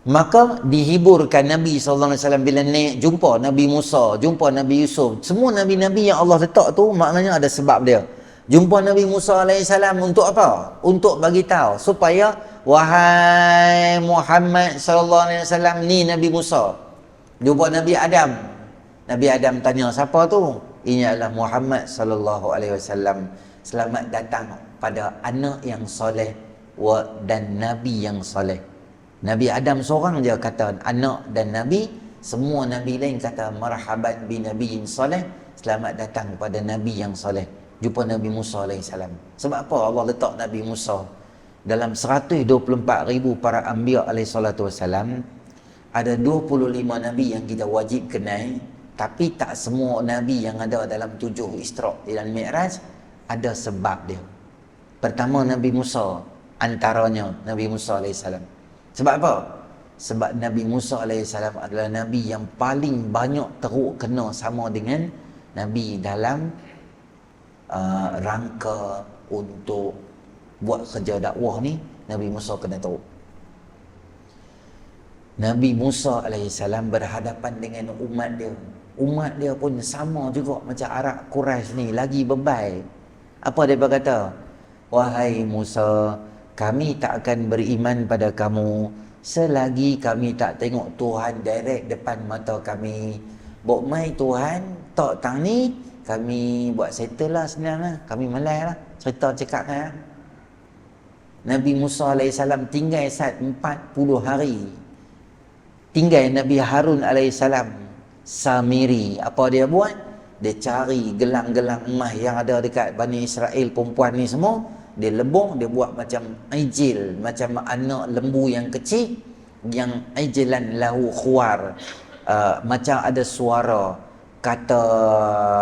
Maka dihiburkan Nabi SAW bila naik jumpa Nabi Musa, jumpa Nabi Yusuf. Semua Nabi-Nabi yang Allah letak tu maknanya ada sebab dia. Jumpa Nabi Musa AS untuk apa? Untuk bagi tahu supaya wahai Muhammad SAW, ni Nabi Musa. Jumpa Nabi Adam. Nabi Adam tanya, siapa tu? Ini adalah Muhammad SAW. Selamat datang pada anak yang soleh dan Nabi yang soleh. Nabi Adam seorang je kata anak dan Nabi. Semua Nabi lain kata marhaban bi nabiyyin soleh. Selamat datang pada Nabi yang soleh. Jumpa Nabi Musa AS. Sebab apa Allah letak Nabi Musa dalam 124,000 para anbiya AS? Ada 25 Nabi yang kita wajib kenal. Tapi tak semua Nabi yang ada dalam 7 Isra' dan Mi'raj ada sebab dia. Pertama Nabi Musa, antaranya Nabi Musa AS. Sebab apa? Sebab Nabi Musa AS adalah Nabi yang paling banyak teruk kena sama dengan Nabi dalam rangka untuk buat kerja dakwah ni. Nabi Musa kena teruk. Nabi Musa AS berhadapan dengan umat dia. Umat dia pun sama juga macam Arab Quraisy ni, lagi bebal. Apa dia berkata? Wahai Musa, kami tak akan beriman pada kamu selagi kami tak tengok Tuhan direct depan mata kami. Bok mai Tuhan tak tang ni, kami buat settle lah senang lah. Kami malai lah cerita cakap lah. Nabi Musa AS tinggal saat 40 hari. Tinggal Nabi Harun AS Samiri. Apa dia buat? Dia cari gelang-gelang emas yang ada dekat Bani Israel, perempuan ni semua. Dia lebong, dia buat macam ijil, macam anak lembu yang kecil, yang ijilan lahu khuar, macam ada suara. Kata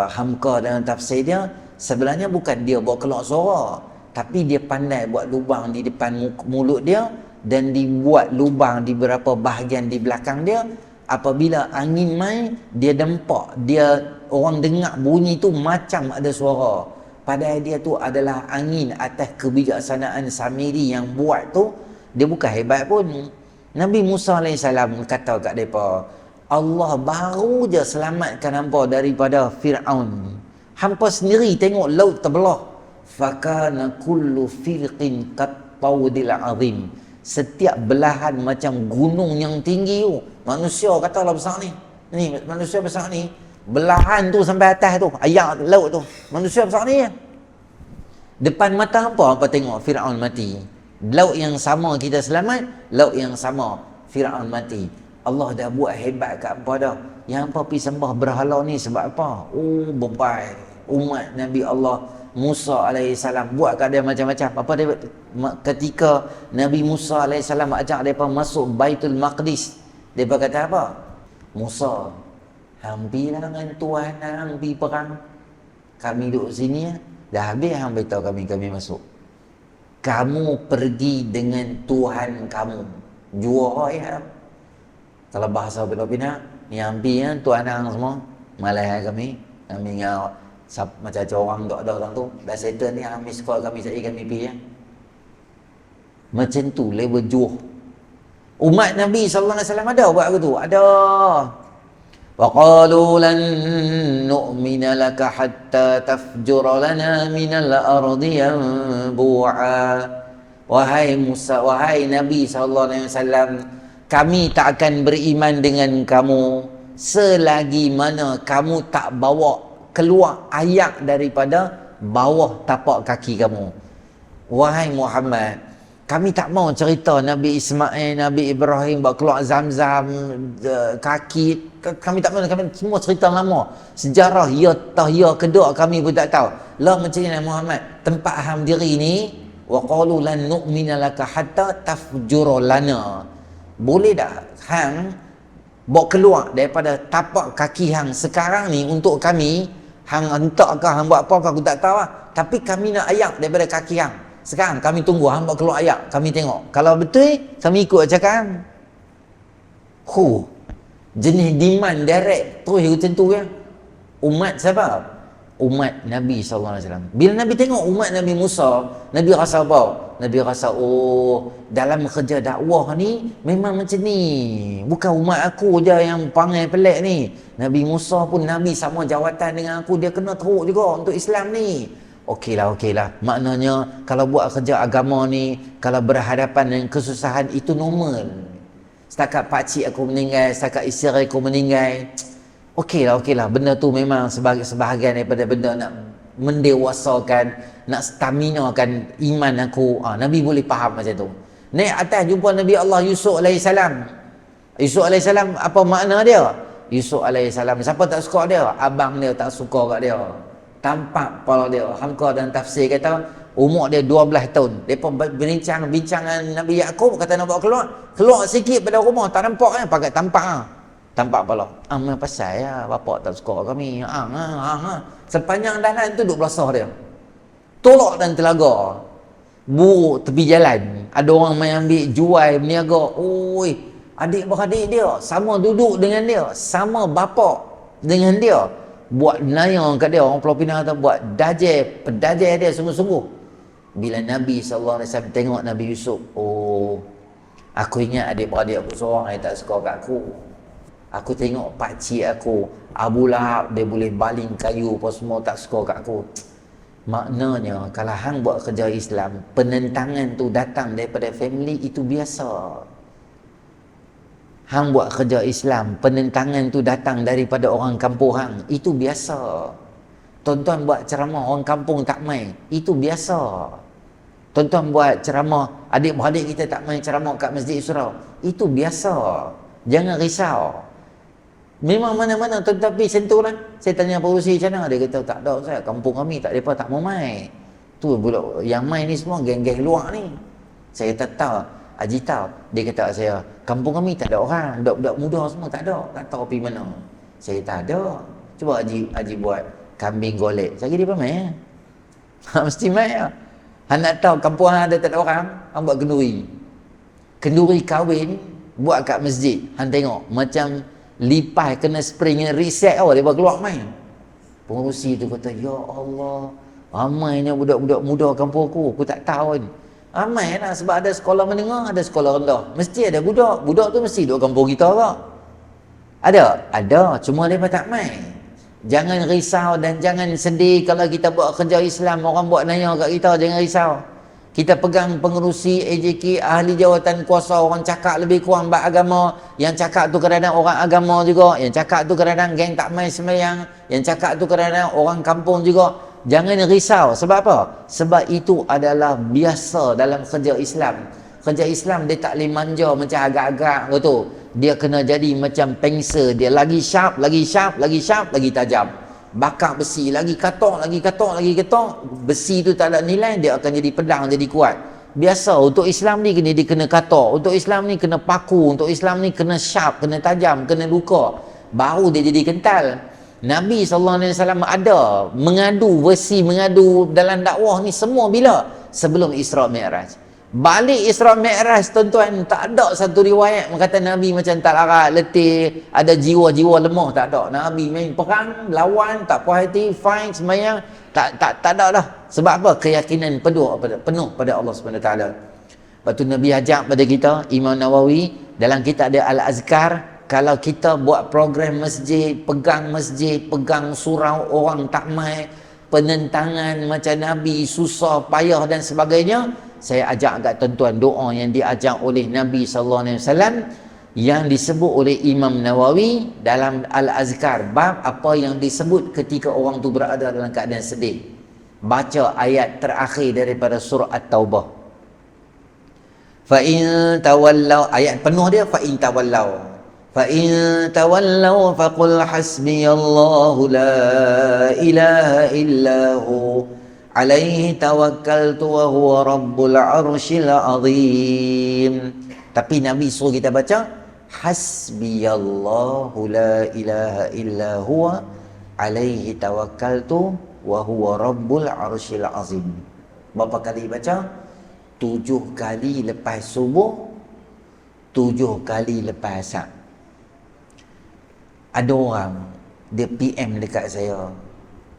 Hamka dalam tafsir dia, sebenarnya bukan dia buat keluar suara, tapi dia pandai buat lubang di depan mulut dia dan dibuat lubang di beberapa bahagian di belakang dia. Apabila angin main, dia dempak, dia orang dengar bunyi tu macam ada suara. Padahal dia tu adalah angin atas kebijaksanaan Samiri yang buat tu. Dia bukan hebat pun. Nabi Musa AS kata kat mereka, Allah baru je selamatkan hampa daripada Fir'aun. Hampa sendiri tengok laut terbelah. Fakana kullu firqin kattaudil azim. Setiap belahan macam gunung yang tinggi tu. Manusia katalah besar ni. Ni manusia besar ni. Belahan tu sampai atas tu, air laut tu. Manusia besar ni. Depan mata hampa tengok Fir'aun mati. Laut yang sama kita selamat, laut yang sama Fir'aun mati. Allah dah buat hebat kat hampa dah. Yang hampa pergi sembah berhala ni sebab apa? Oh, bebai. Umat Nabi Allah Musa AS buat kat dia macam-macam. Apa dia ketika Nabi Musa AS ajak mereka masuk Baitul Maqdis, dia berkata apa? Musa, hang pergilah dengan Tuhan hang pergi perang. Kami duduk sini dah habis hang beritahu kami masuk. Kamu pergi dengan Tuhan kamu. Jua ya. Kalau bahasa Filipina, ni hang pergi Tuhan hang semua. Malai kami ngau macam orang tak ada orang tu dah settle ni, kami sekolah kami cari kami pergi macam tu level juh. Umat Nabi SAW ada buat tu? Ada. Wa qalu lan nu'mina laka hatta tafjura lana minal ardi yanbu'a. Wahai Musa, wahai Nabi SAW, kami tak akan beriman dengan kamu selagi mana kamu tak bawa keluar ayak daripada bawah tapak kaki kamu. Wahai Muhammad, Kami tak mau cerita Nabi Ismail, Nabi Ibrahim bawa keluar Zam-Zam, kaki. Kami tak mau, kami semua cerita lama. Sejarah ya tah ya kedua kami pun tak tahu. Lah macam ni Muhammad, tempat hang diri ni wa qalu lan nu'mina laka hatta tafjura lana. Boleh tak hang bawa keluar daripada tapak kaki hang sekarang ni untuk kami, hang hentak ke hang buat apa ke aku tak tahu lah. Tapi kami nak ayak daripada kaki hang. Sekarang kami tunggu hang bawa keluar ayak, kami tengok. Kalau betul, kami ikut cakap. Jenis demand direct terus macam tu ya. Umat siapa? Umat Nabi SAW. Bila Nabi tengok umat Nabi Musa, Nabi rasa apa? Nabi rasa, oh, dalam kerja dakwah ni memang macam ni. Bukan umat aku je yang panggil pelik ni. Nabi Musa pun Nabi sama jawatan dengan aku, dia kena teruk juga untuk Islam ni. Okeylah. Maknanya kalau buat kerja agama ni, kalau berhadapan dengan kesusahan itu normal. Setakat pakcik aku meninggal, setakat isteri aku meninggal, okeylah. Benda tu memang sebahagian daripada benda nak mendewasakan, nak staminakan iman aku. Nabi boleh faham macam tu. Naik atas jumpa Nabi Allah Yusuf AS. Yusuf AS apa makna dia? Yusuf AS, siapa tak suka dia? Abang dia tak suka kat dia. Tampak kepala dia. Hamka dan tafsir kata umur dia 12 tahun. Mereka berbincang Nabi Yaakob, kata nak bawa keluar sikit pada rumah, tak nampak kan, pakai tampak kepala. Apa pasal ya, bapak tak suka kami. Sepanjang dalan tu duduk belasah dia. Tolak dan telaga. Buruk tepi jalan. Ada orang main ambil jual berniaga. Oi, adik-beradik dia sama duduk dengan dia, sama bapak dengan dia. Buat nayang kat dia, orang Pulau Pinang kata buat pedajai dia sungguh-sungguh. Bila Nabi SAW tengok Nabi Yusuf, oh, aku ingat adik-beradik aku seorang yang tak suka kat aku. Aku tengok pakcik aku, Abu Lahab, dia boleh baling kayu apa semua, tak suka kat aku. Maknanya kalau hang buat kerja Islam, penentangan tu datang daripada family, itu biasa. Hang buat kerja Islam, penentangan tu datang daripada orang kampung hang, itu biasa. Tuan-tuan buat ceramah orang kampung tak main, itu biasa. Tuan-tuan buat ceramah adik-beradik kita tak main ceramah kat Masjid Surau, itu biasa. Jangan risau. Memang mana-mana tuan-tuan pergi sentuh lah. Saya tanya pengurusi macam mana, dia kata tak ada saya, kampung kami tak depa tak mau main. Tu budak yang main ni semua geng-geng luar ni. Saya kata tahu. Haji tahu, dia kata saya, kampung kami tak ada orang, budak-budak muda semua tak ada, tak tahu pergi mana. Saya tak ada. Cuba Haji buat kambing golek. Saya kira dia main. Mesti main. Han nak tahu kampung ada tak ada orang, han buat kenduri. Kenduri kahwin buat kat masjid. Han tengok macam lipas kena spring reset dia keluar main. Pengurusi tu kata, ya Allah, ramainya budak-budak muda kampung aku tak tahu ni. Ramai lah, sebab ada sekolah menengah, ada sekolah rendah. Mesti ada budak. Budak tu mesti duduk kampung kita ke? Ada. Cuma mereka tak main. Jangan risau dan jangan sedih kalau kita buat kerja Islam, orang buat nanya kat kita, jangan risau. Kita pegang pengerusi AJK, ahli jawatan kuasa, orang cakap lebih kurang bab agama. Yang cakap tu kadang-kadang orang agama juga. Yang cakap tu kadang-kadang geng tak main sembahyang. Yang cakap tu kadang-kadang orang kampung juga. Jangan risau. Sebab apa? Sebab itu adalah biasa dalam kerja Islam. Kerja Islam dia tak boleh manja macam agak-agak gitu. Dia kena jadi macam pensel. Dia lagi sharp, lagi tajam. Bakar besi, lagi katok. Besi tu tak ada nilai, dia akan jadi pedang, jadi kuat. Biasa untuk Islam ni dia kena katok. Untuk Islam ni kena paku. Untuk Islam ni kena sharp, kena tajam, kena luka. Baru dia jadi kental. Nabi SAW ada mengadu dalam dakwah ni semua bila? Sebelum Isra Mi'raj. Balik Isra Mi'raj tuan-tuan, tak ada satu riwayat kata Nabi macam tak larat, letih, ada jiwa-jiwa lemah, tak ada. Nabi main perang, lawan, tak puas hati, fight, semayang, tak ada dah. Sebab apa? Keyakinan penuh pada Allah SWT. Lepas tu Nabi ajak pada kita, Imam Nawawi dalam kitab dia Al-Azkar, kalau kita buat program masjid, pegang surau orang tak mai, penentangan macam Nabi, susah, payah dan sebagainya, saya ajak kat tuan-tuan doa yang diajak oleh Nabi SAW yang disebut oleh Imam Nawawi dalam Al-Azkar, bab apa yang disebut ketika orang tu berada dalam keadaan sedih. Baca ayat terakhir daripada surah At-Taubah. Fa in tawallaw, ayat penuh dia fa in tawallaw. Fa in tawallaw faqul hasbiyallahu la ilaha illahu alaihi tawakkaltu wa huwa rabbul arsyil azim. Tapi Nabi suruh kita baca hasbiyallahu la ilaha illa huwa alaihi tawakkaltu wa huwa rabbul arsyil azim. Berapa kali baca? 7 kali lepas subuh, 7 kali lepas asar. Ada orang dia PM dekat saya,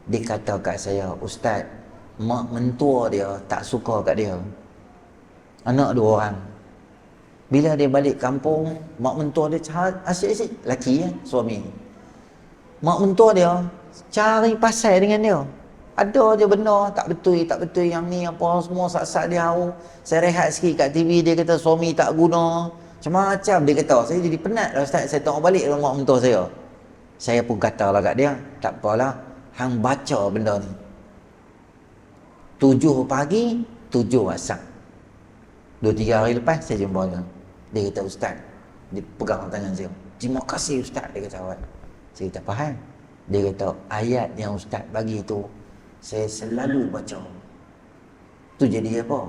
dia kata kat saya, "Ustaz, mak mentua dia tak suka kat dia." Anak 2 orang. Bila dia balik kampung, mak mentua dia asyik-asyik, lelaki suami. Mak mentua dia cari pasal dengan dia. Ada je benda tak betul yang ni apa semua sat-sat dia tahu. Saya rehat sikit kat TV, dia kata suami tak guna. Macam-macam dia kata. Saya jadi penat lah Ustaz, saya tengok balik dengan mak mentua saya. Saya pun kata lah kat dia, tak apalah, hang baca benda ni. 7 pagi, 7 asar. 2-3 hari lepas saya jumpa dia. Dia kata, "Ustaz," dia pegang tangan saya, "Terima kasih Ustaz," dia kata awak. Saya kata, "Faham?" Dia kata, "Ayat yang Ustaz bagi tu saya selalu baca." Tu jadi apa?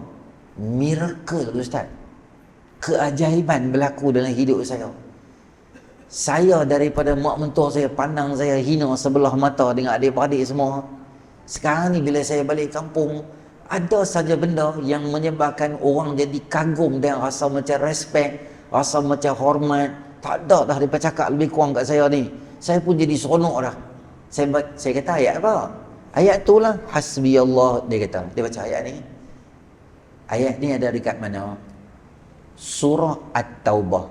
Miracle Ustaz. Keajaiban berlaku dalam hidup saya. Saya daripada mak mentua saya pandang saya hina sebelah mata dengan adik-beradik semua. Sekarang ni bila saya balik kampung, ada saja benda yang menyebabkan orang jadi kagum dan rasa macam respect, rasa macam hormat. Tak ada dah dia cakap lebih kurang kat saya ni. Saya pun jadi seronok dah. Saya kata ayat apa? Ayat tu lah hasbiyallah, dia kata. Dia baca ayat ni. Ayat ni ada dekat mana? Surah At-Taubah.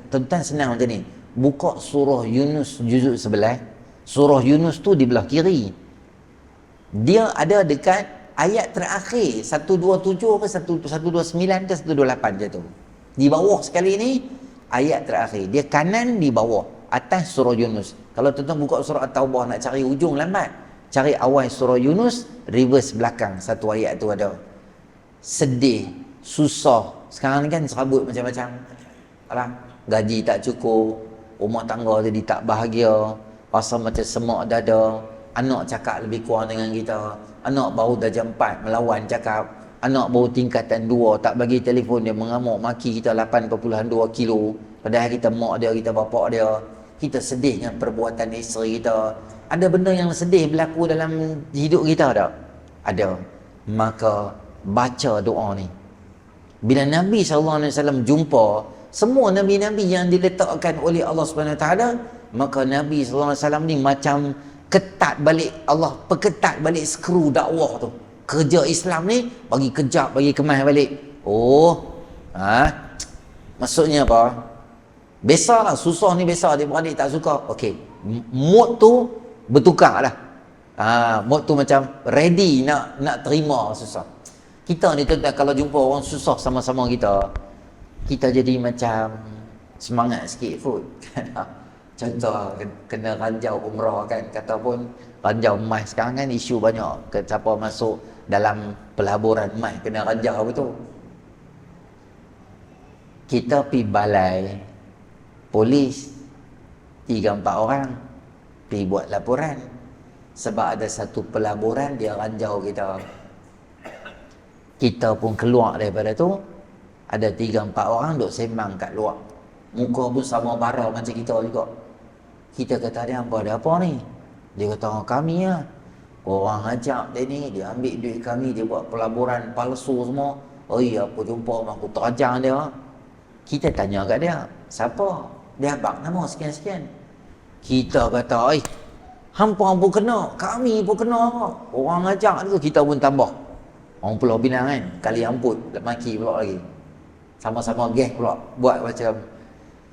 Tuan-tuan senang macam ni. Buka surah Yunus juzuk 11. Surah Yunus tu di belah kiri. Dia ada dekat ayat terakhir 127 ke 129 ke 128 je tu. Di bawah sekali ni ayat terakhir. Dia kanan di bawah, atas surah Yunus. Kalau tuan-tuan buka surah At-Taubah nak cari ujung lambat, cari awal surah Yunus, reverse belakang satu ayat tu ada. Sedih, susah. Sekarang ni kan serabut macam-macam. Alah, gaji tak cukup, rumah tangga jadi tak bahagia, rasa macam semak dada, anak cakap lebih kurang dengan kita, anak baru darjah 4 melawan cakap, anak baru tingkatan 2 tak bagi telefon, dia mengamuk maki kita 8.2 kilo, padahal kita mak dia, kita bapak dia. Kita sedih dengan perbuatan isteri kita. Ada benda yang sedih berlaku dalam hidup kita tak? Ada. Maka baca doa ni. Bila Nabi SAW jumpa semua Nabi-Nabi yang diletakkan oleh Allah SWT, maka Nabi SAW ni macam ketat balik, Allah perketat balik skru dakwah tu. Kerja Islam ni bagi kejap, bagi kemas balik. Maksudnya apa? Biasalah, susah ni biasa, adik-beradik tak suka. Okey, mood tu bertukar lah. Mood tu macam ready nak terima susah. Kita ni tuan-tuan kalau jumpa orang susah sama-sama kita jadi macam semangat sikit kot. Contoh kena ranjau umrah kan, kata pun ranjau emas sekarang kan isu banyak, siapa masuk dalam pelaburan emas kena ranjau betul. Kita pergi balai polis 3-4 orang pergi buat laporan sebab ada satu pelaburan dia ranjau kita. Kita pun keluar daripada tu, ada 3-4 orang duk sembang kat luar, muka pun sama bara macam kita juga. Kita kata dia, ada apa ni? Dia kata, kami lah, orang ajak dia ni, dia ambil duit kami, dia buat pelaburan palsu semua. Aku jumpa aku terajang dia. Kita tanya kat dia, siapa? Dia abang nama sekian-sekian. Kita kata, hampa pun kena, kami pun kena. Orang ajak tu, kita pun tambah. Orang Pulau Pinang kan, kali amput, maki pula lagi. Sama-sama geng pula, buat macam.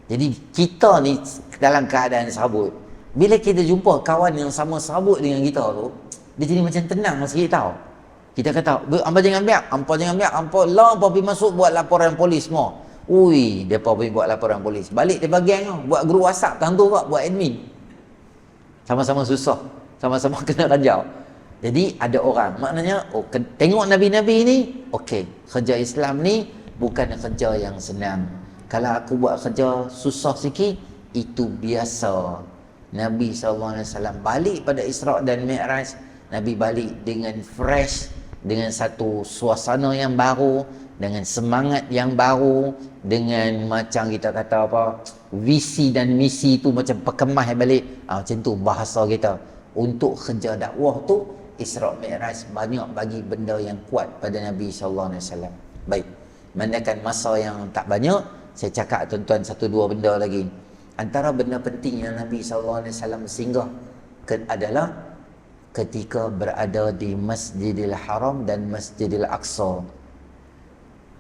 Jadi kita ni dalam keadaan serabut. Bila kita jumpa kawan yang sama serabut dengan kita tu, dia jadi macam tenang sikit tau. Kita kata, hampa jangan biar, hampa lah pergi masuk buat laporan polis semua. Ui, dia pergi buat laporan polis. Balik dia bagian tu, buat guru WhatsApp tentu kak, buat admin. Sama-sama susah, sama-sama kena ranjau. Jadi ada orang, maknanya tengok Nabi-Nabi ni, okey, kerja Islam ni bukan kerja yang senang. Kalau aku buat kerja susah sikit, itu biasa. Nabi SAW balik pada Isra' dan Mi'raj, Nabi balik dengan fresh, dengan satu suasana yang baru, dengan semangat yang baru, dengan macam kita kata apa, visi dan misi tu macam perkemas balik. Macam tu bahasa kita. Untuk kerja dakwah tu, Isra' Mi'raj banyak bagi benda yang kuat pada Nabi SAW. Baik, mandakan masa yang tak banyak, saya cakap tuan-tuan satu dua benda lagi. Antara benda penting yang Nabi SAW singgah adalah ketika berada di Masjidil Haram dan Masjidil Aqsa.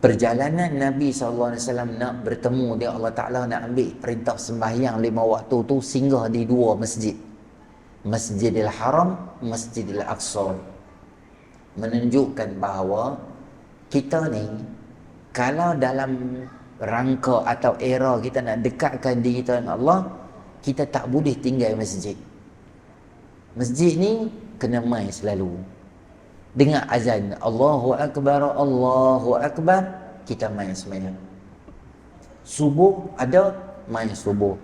Perjalanan Nabi SAW nak bertemu dengan Allah Ta'ala, nak ambil perintah sembahyang 5 waktu tu, singgah di 2 masjid, Masjidil Haram, Masjidil Aqsa. Menunjukkan bahawa kita ni, kalau dalam rangka atau era kita nak dekatkan diri kita dengan Allah, kita tak boleh tinggal masjid. Masjid ni kena mai selalu. Dengar azan Allahu Akbar, Allahu Akbar, kita mai sembahyang. Subuh ada, mai subuh.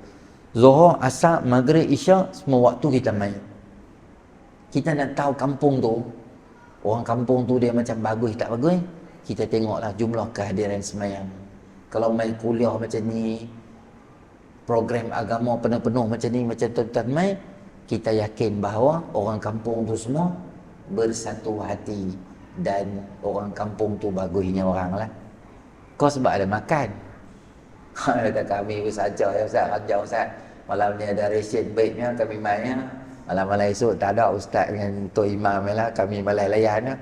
Zuhur, Asar, Maghrib, Isyak, semua waktu kita mai. Kita nak tahu kampung tu, orang kampung tu dia macam bagus tak bagus, kita tengoklah jumlah kehadiran sembahyang. Kalau main kuliah macam ni, program agama penuh-penuh macam ni, macam tuan-tuan mai, kita yakin bahawa orang kampung tu semua bersatu hati, dan orang kampung tu bagusnya orang lah. Kau sebab ada makan. Kata kami saja ya Ustaz, raja Ustaz, malam ni ada ration baiknya kami main ya. Malam-malam esok tak ada Ustaz dengan Tok Imam lah, kami malai layan lah.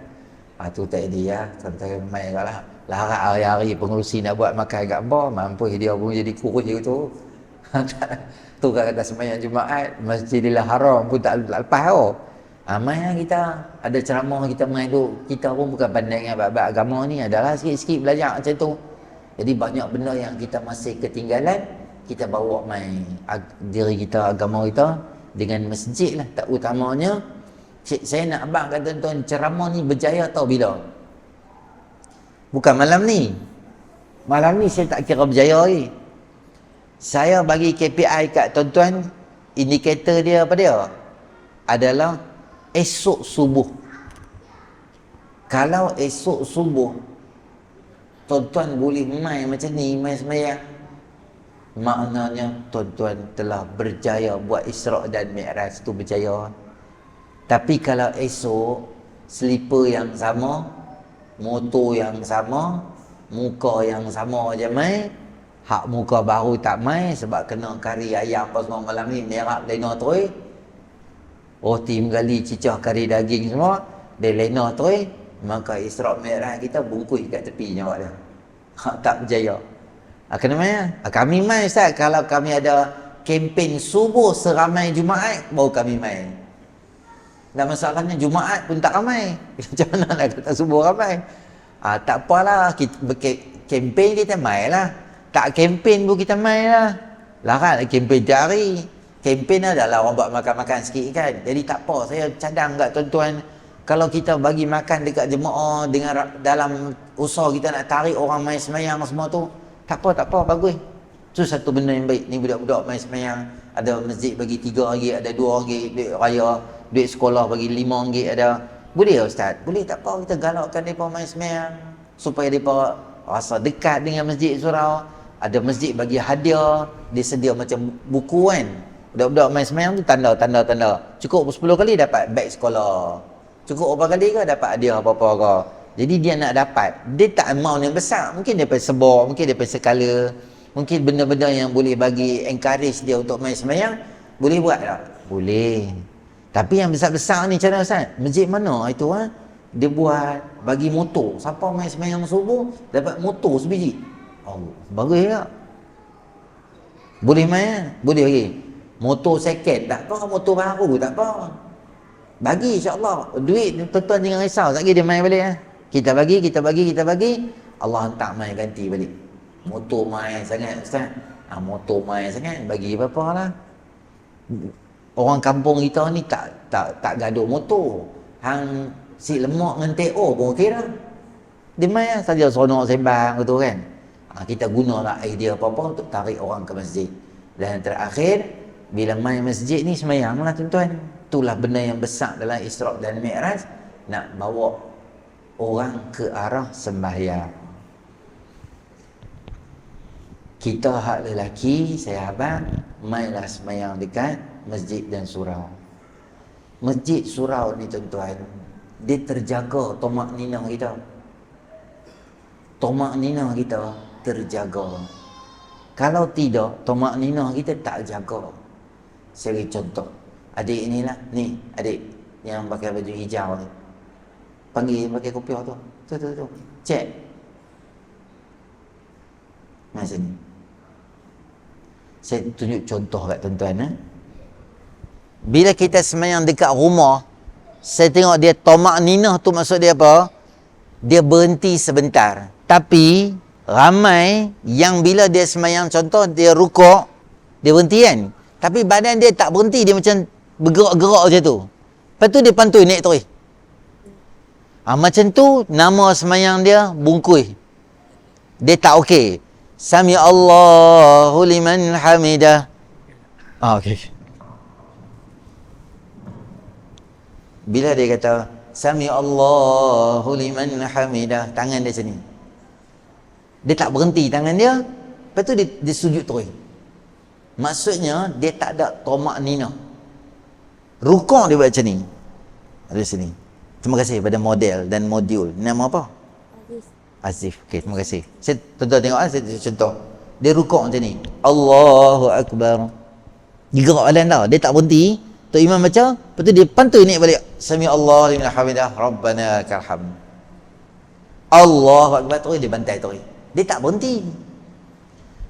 Tu tak dia, tuan-tuan main lah. Larat hari-hari pengurusi nak buat makan kat bawah, mampu dia pun jadi kurus je tu. Tu kata sembahyang Jumaat, Masjidil Haram pun tak lepas tau. Main kita, ada ceramah kita main tu, kita pun bukan pandai dengan bab agama ni, adalah sikit-sikit belajar macam tu. Jadi banyak benda yang kita masih ketinggalan, kita bawa main diri kita, agama kita dengan masjid lah. Tak utamanya, saya nak abang kata tuan, ceramah ni berjaya tahu bila? Bukan malam ni. Malam ni saya tak kira berjaya lagi. Saya bagi KPI kat tuan-tuan, indikator dia apa dia? Adalah esok subuh. Kalau esok subuh tuan-tuan boleh main macam ni, main sembahyang, maknanya tuan-tuan telah berjaya buat Isra' dan Mi'raj tu berjaya. Tapi kalau esok slipper yang sama, motor yang sama, muka yang sama je mai, hak muka baru tak mai sebab kena kari ayam apa semua malam ni, merah lena terus, roti menggali, cicah kari daging semua, dia lena terus, maka Isra' Mi'raj kita bungkus kat tepi nyawa dia. Tak berjaya. Kena mai. Kami mai Ustaz, kalau kami ada kempen subuh seramai Jumaat, baru kami mai. Dan masalahnya Jumaat pun tak ramai. Macam mana nak kata subuh ramai? Tak apalah, kempen kita mai lah. Tak kempen pun kita mai lah. Larat kempen tiap hari. Kempen adalah orang buat makan-makan sikit kan. Jadi tak apa, saya cadang kat tuan-tuan, kalau kita bagi makan dekat jemaah dengan dalam usaha kita nak tarik orang mai sembahyang semua tu, tak apa, bagus. Tu satu benda yang baik. Ni budak-budak mai sembahyang, ada masjid bagi RM3, ada RM2 duit raya, duit sekolah bagi RM5 ada. Boleh ya Ustaz? Boleh, tak apa, kita galakkan mereka main sembahyang supaya mereka rasa dekat dengan masjid surau. Ada masjid bagi hadiah, dia sedia macam buku kan. Budak-budak main sembahyang tu tanda. Cukup 10 kali dapat beg sekolah. Cukup berapa kali ke dapat hadiah apa-apa ke. Jadi dia nak dapat, dia tak amount yang besar. Mungkin dia pergi sebor, mungkin dia pergi sekala, mungkin benda-benda yang boleh bagi encourage dia untuk main sembahyang, boleh buat tak? Boleh. Tapi yang besar-besar ni macam mana Ustaz? Masjid mana itu dia buat bagi motor. Siapa main sembahyang subuh dapat motor sebiji. Oh, bagus tak? Boleh main? Boleh bagi. Motor second tak apa, motor baru tak apa. Bagi insya-Allah. Duit tuan-tuan jangan risau, sekali dia main balik Kita bagi, Allah hantar main ganti balik. Motor main sangat Ustaz. Motor main sangat, bagi berapa lah. Orang kampung kita ni tak gaduh motor. Hang si lemak dengan TO pun okey dah. Dia main saja seronok sembang gitu kan. Kita gunalah idea apa-apa untuk tarik orang ke masjid. Dan terakhir, bila main masjid ni semayanglah tuan-tuan. Itulah benda yang besar dalam Isra' dan Mi'raj, nak bawa orang ke arah sembahyang. Kita hak lelaki, sahabat, mainlah semayang dekat masjid dan surau. Masjid surau ni tuan-tuan, dia terjaga tomak ninah kita. Tomak ninah kita terjaga. Kalau tidak, tomak ninah kita tak jaga. Saya beri contoh. Adik ni lah, ni adik yang pakai baju hijau tu. Panggil pakai kopiah tu. Tu. Cek. Macam ni. Saya tunjuk contoh kat tuan-tuan. Bila kita semayang dekat rumah, saya tengok dia tomak ninah tu maksud dia apa? Dia berhenti sebentar. Tapi ramai yang bila dia semayang, contoh dia rukuk, dia berhenti kan? Tapi badan dia tak berhenti, dia macam bergerak-gerak macam tu. Lepas tu dia pantui naik terus. Macam tu nama semayang dia bungkui. Dia tak okey. Sami Allahu liman hamidah. Okey. Bila dia kata Sami Allahu liman hamidah, tangan dia macam ni. Dia tak berhenti tangan dia. Lepas tu dia sujud terus. Maksudnya dia tak ada tomak nina. Rukuk dia buat macam ni. Ada sini. Terima kasih pada model dan modul. Nama apa? Azif. Okey, terima kasih. Saya tuan-tuan tengok saya contoh. Dia rukuk macam ni. Allahu Akbar. Dia gerak badan tau. Dia tak berhenti. Tok Imam baca, lepas tu dia pantui naik balik. Sami Allah liman hamidah. Rabbana lakal hamd. Allahu Akbar, terus dia bantai terus. Dia tak berhenti.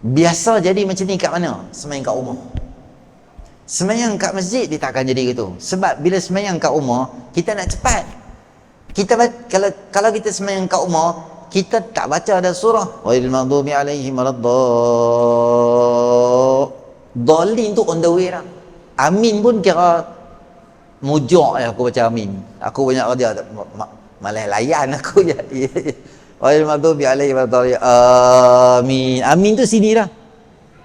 Biasa jadi macam ni kat mana? Semayang kat rumah. Semayang kat masjid dia tak akan jadi gitu. Sebab bila semayang kat rumah, kita nak cepat. Kita kalau kita semayang kat rumah, kita tak baca ada surah ghairil maghdubi alaihim waladdallin tu on the way lah. Amin pun kira mujur aku baca amin. Aku banyak kerja malah layan aku je. Ghairil maghdubi alaihim waladdallin. Amin. Amin tu sini lah.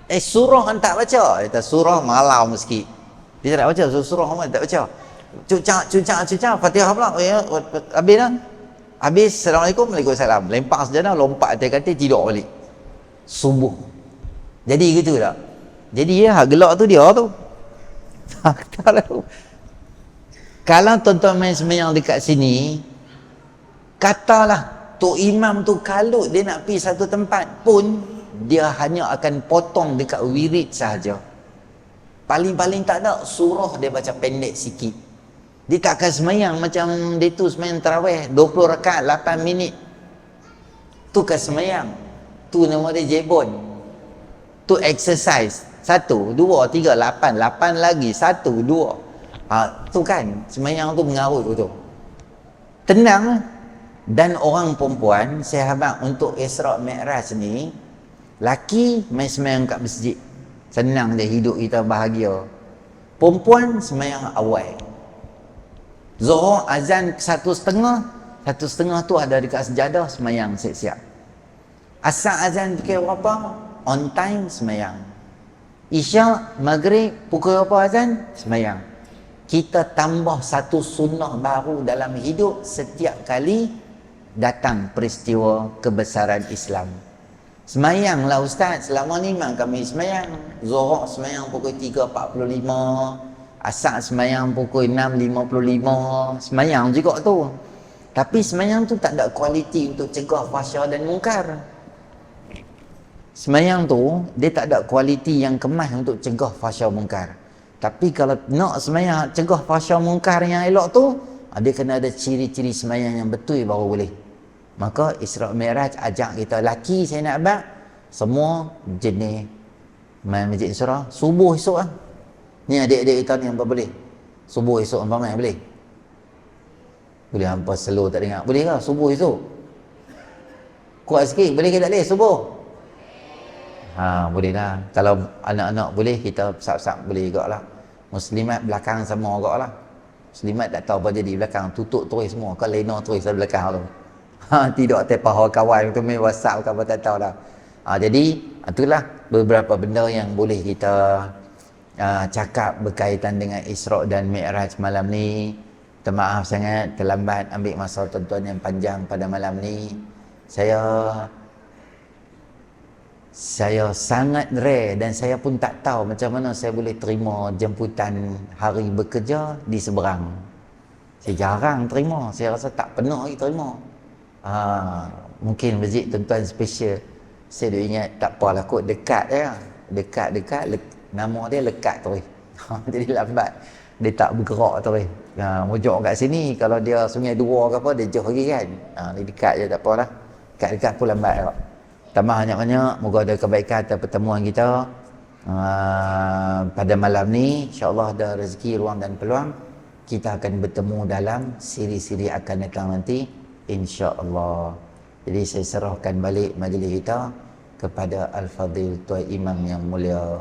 Surah kan tak baca. Kita surah malam sikit. Dia tak baca surah kan tak baca. Cucak Fatihah pula. Habis dah. Habis Assalamualaikum, Waalaikumsalam. Lempar sejadah, lompat atas katil, tidur balik. Subuh. Jadi gitu tak? Jadi ya, gelak tu dia tu. Kalau tuan-tuan main semayang dekat sini, katalah Tok Imam tu kalut dia nak pergi satu tempat pun, dia hanya akan potong dekat wirid sahaja. Paling-paling tak ada, surah dia baca pendek sikit. Dia tak akan semayang macam dia tu semayang tarawih 20 rakaat 8 minit. Tu kan semayang. Tu nama dia jebon. Tu exercise. 1, 2, 3, 8. 8 lagi. 1, 2. Tu kan semayang tu mengarut tu. Tenang. Dan orang perempuan, saya harap untuk Isra' Mi'raj ni, laki main semayang kat masjid. Senang dia hidup kita bahagia. Perempuan semayang awal. Zuhur azan 1:30, 1:30 tu ada dekat sejadah semayang siap-siap. Asar azan pukul berapa? On time semayang. Isyak, maghrib pukul berapa azan? Semayang. Kita tambah satu sunnah baru dalam hidup setiap kali datang peristiwa kebesaran Islam. Semayanglah Ustaz, selama ni memang kami semayang. Zuhur semayang pukul 3.45, Asar semayang pukul 6.55, semayang juga tu. Tapi semayang tu tak ada kualiti untuk cegah fahsyah dan mungkar. Semayang tu, dia tak ada kualiti yang kemas untuk cegah fahsyah mungkar. Tapi kalau nak semayang cegah fahsyah mungkar yang elok tu, dia kena ada ciri-ciri semayang yang betul baru boleh. Maka Isra' Mi'raj ajak kita, laki saya nak abang, semua jenis main masjid surah, subuh esok lah. Ni adik-adik kita ni hampa boleh. Subuh esok hampa main boleh? Boleh hampa slow tak dengar. Boleh ke subuh esok? Kuat sikit, boleh ke tak boleh subuh? Boleh lah. Kalau anak-anak boleh, kita sap-sap boleh juga lah. Muslimat belakang sama juga lah. Muslimat tak tahu apa jadi belakang, tutup terus semua. Kau lena terus dalam belakang tu. Tidak tepa kawan tu main WhatsApp ke apa tak tahu dah. Jadi itulah beberapa benda yang boleh kita cakap berkaitan dengan Isra' dan Mi'raj malam ni. Termaaf sangat terlambat ambil masa tuan-tuan yang panjang pada malam ni. Saya sangat rare dan saya pun tak tahu macam mana saya boleh terima jemputan hari bekerja di seberang. Saya jarang terima, saya rasa tak pernah lagi terima. Mungkin masjid tuan-tuan special. Saya dah ingat tak apalah kot dekat je. Dekat nama dia lekat tu. Jadi lambat dia tak bergerak tu. Mojok kat sini kalau dia Sungai Dua ke apa dia jauh lagi kan. Dia dekat je tak apalah. Dekat pun lambat tak. Tambah banyak-banyak moga ada kebaikan atas pertemuan kita pada malam ni. InsyaAllah ada rezeki, ruang dan peluang kita akan bertemu dalam siri-siri akan datang nanti insya-Allah. Jadi saya serahkan balik majlis kita kepada Al-Fadhil Tuan Imam yang mulia